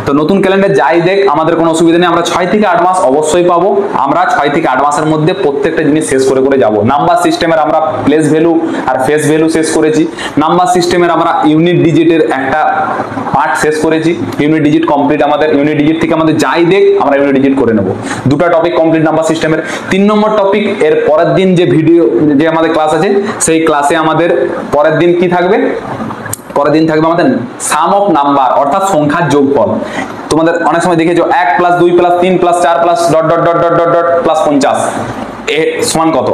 তো নতুন ক্যালেন্ডার যাই দেখ আমাদের কোনো অসুবিধা নেই, আমরা 6 থেকে 8 মাস অবশ্যই পাবো। আমরা 6 থেকে 8 মাসের মধ্যে প্রত্যেকটা জিনিস শেষ করে যাব। নাম্বার সিস্টেমের আমরা প্লেস ভ্যালু আর ফেস ভ্যালু শেষ করেছি। নাম্বার সিস্টেমের আমরা ইউনিট ডিজিটের একটা পার্ট শেষ করেছি। ইউনিট ডিজিট কমপ্লিট, আমাদের ইউনিট ডিজিট থেকে আমাদের যাই দেখ আমরা ইউনিট ডিজিট করে নেব। দুটো টপিক কমপ্লিট নাম্বার সিস্টেমের। 3 নম্বর টপিক এর পরের দিন যে ভিডিও যে আমাদের ক্লাস আছে, সেই ক্লাসে আমাদের পরের দিন কি থাকবে? পরের দিন থাকবে আমাদের সাম অফ নাম্বার, অর্থাৎ সংখ্যার যোগফল। তোমাদের অনেক সময় দেখেছো 1 + 2 + 3 + 4 + dot dot dot dot dot dot plus 50 এ সমান কত?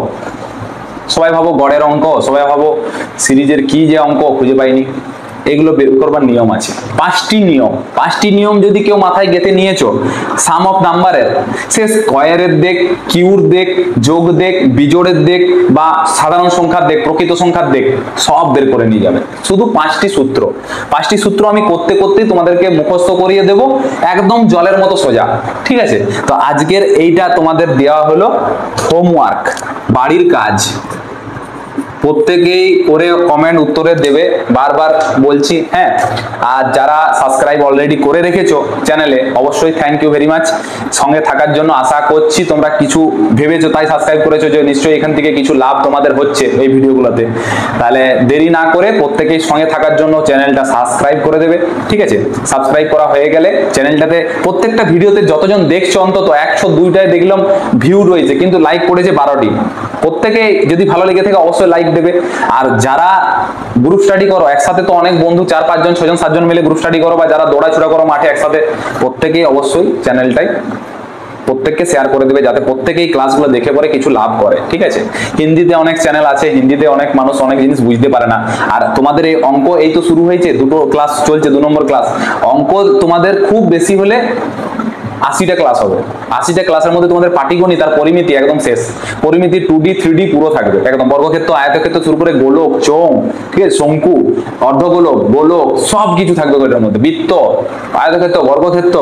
সবাই ভাবো গড়ের অঙ্ক, সবাই ভাবো সিরিজের কি যে অঙ্ক খুঁজে পাইনি। এগুলো বের করবার নিয়ম আছে, 5টি নিয়ম। 5টি নিয়ম যদি কেউ মাথায় গেঁথে নিয়েছো, সাম অফ নাম্বারের সে স্কয়ারের দেখ, কিউর দেখ, যোগ দেখ, বিজোড়ের দেখ বা সাধারণ সংখ্যার দেখ, প্রকৃত সংখ্যার দেখ, সব বের করে নিয়ে যাবে। শুধু 5টি সূত্র। 5টি সূত্র আমি করতে তোমাদেরকে মুখস্থ করিয়ে দেব, একদম জলের মতো সোজা। ঠিক আছে, তো আজকের এইটা তোমাদের দেওয়া হলো হোমওয়ার্ক, বাড়ির কাজ। প্রত্যেকেই করে কমেন্ট উত্তরে দেবে, বারবার বলছি। হ্যাঁ, আর যারা সাবস্ক্রাইব অলরেডি করে রেখেছো চ্যানেলে, অবশ্যই থ্যাংক ইউ ভেরি মাচ সঙ্গে থাকার জন্য। আশা করছি তোমরা কিছু ভেবেছো তাই সাবস্ক্রাইব করেছো, যে নিশ্চয়ই এখান থেকে কিছু লাভ তোমাদের হচ্ছে এই ভিডিওগুলোতে। তাহলে দেরি না করে প্রত্যেকেই সঙ্গে থাকার জন্য চ্যানেলটা সাবস্ক্রাইব করে দেবে। ঠিক আছে, সাবস্ক্রাইব করা হয়ে গেলে চ্যানেলটাতে প্রত্যেকটা ভিডিওতে যতজন দেখছো, অন্তত 102টায় দেখলাম ভিউ রয়েছে, কিন্তু লাইক করেছে 12টি। প্রত্যেকে যদি ভালো লেগে থাকে অবশ্যই লাইক দেবে। আর যারা গ্রুপ স্টাডি করো একসাথে, তো অনেক বন্ধু 4-5 জন 6 জন 7 জন মিলে গ্রুপ স্টাডি করো, বা যারা দৌড়াছুড়া করো মাঠে একসাথে, প্রত্যেকেই অবশ্যই চ্যানেলটাই প্রত্যেককে শেয়ার করে দেবে, যাতে প্রত্যেকেই ক্লাসগুলো দেখে পরে কিছু লাভ করে। ঠিক আছে, হিন্দিতে অনেক চ্যানেল আছে, হিন্দিতে অনেক মানুষ অনেক জিনিস বুঝতে পারে না। আর তোমাদের এই অঙ্ক এই তো শুরু হয়েছে, 2টো ক্লাস চলছে, 2 নম্বর ক্লাস। অঙ্ক তোমাদের খুব বেশি হলে 80টা ক্লাস হবে। 80টা ক্লাসের মধ্যে তোমাদের পাটিগণিত আর পরিমিতি একদম শেষ। পরিমিতি 2D 3D পুরো থাকবে একদম, বর্গক্ষেত্র, আয়তক্ষেত্র শুরু করে গোলক, চোঙ, ঠিক আছে, শঙ্কু, অর্ধগোলক, গোলক, সব কিছু থাকবে এটার মধ্যে। বৃত্ত, আয়তক্ষেত্র, বর্গক্ষেত্র,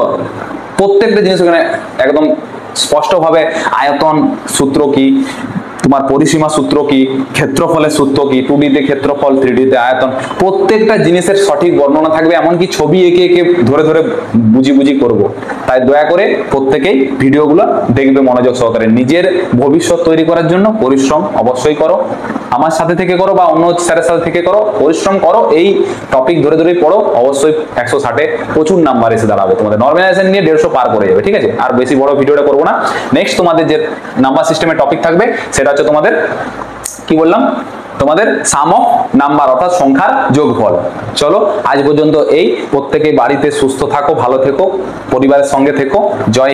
প্রত্যেকটা জিনিস ওখানে একদম স্পষ্টভাবে। আয়তন সূত্র কি, তোমার পরিসীমা সূত্র কি, ক্ষেত্রফলের সূত্র কি, 2D তে ক্ষেত্রফল, 3D তে আয়তন, প্রত্যেকটা জিনিসের সঠিক বর্ণনা থাকবে। এমনকি ছবি এঁকে এঁকে ধরে বুঝি করব। তাই দয়া করে প্রত্যেকেই ভিডিওগুলো দেখবে মনোযোগ সহকারে। নিজের ভবিষ্যৎ তৈরি করার জন্য পরিশ্রম অবশ্যই করো, আমার সাথে থেকে করো বা অন্য স্যারের সাথে থেকে করো, পরিশ্রম করো। এই টপিক ধরে পড়ো, অবশ্যই 160-এ প্রচুর নাম্বার এসে দাঁড়াবে। তোমাদের নরমালাইজেশন নিয়ে 150 পার করে যাবে। ঠিক আছে, আর বেশি বড় ভিডিওটা করবো না। নেক্সট তোমাদের যে নাম্বার সিস্টেমের টপিক থাকবে সেটা হচ্ছে তোমাদের কি বললাম, তোমাদের সাম অফ নাম্বার, অর্থাৎ সংখ্যার যোগফল। চলো আজ পর্যন্ত এই। প্রত্যেকেই বাড়িতে সুস্থ থাকো, ভালো থেকো, পরিবারের সঙ্গে থেকো। জয়।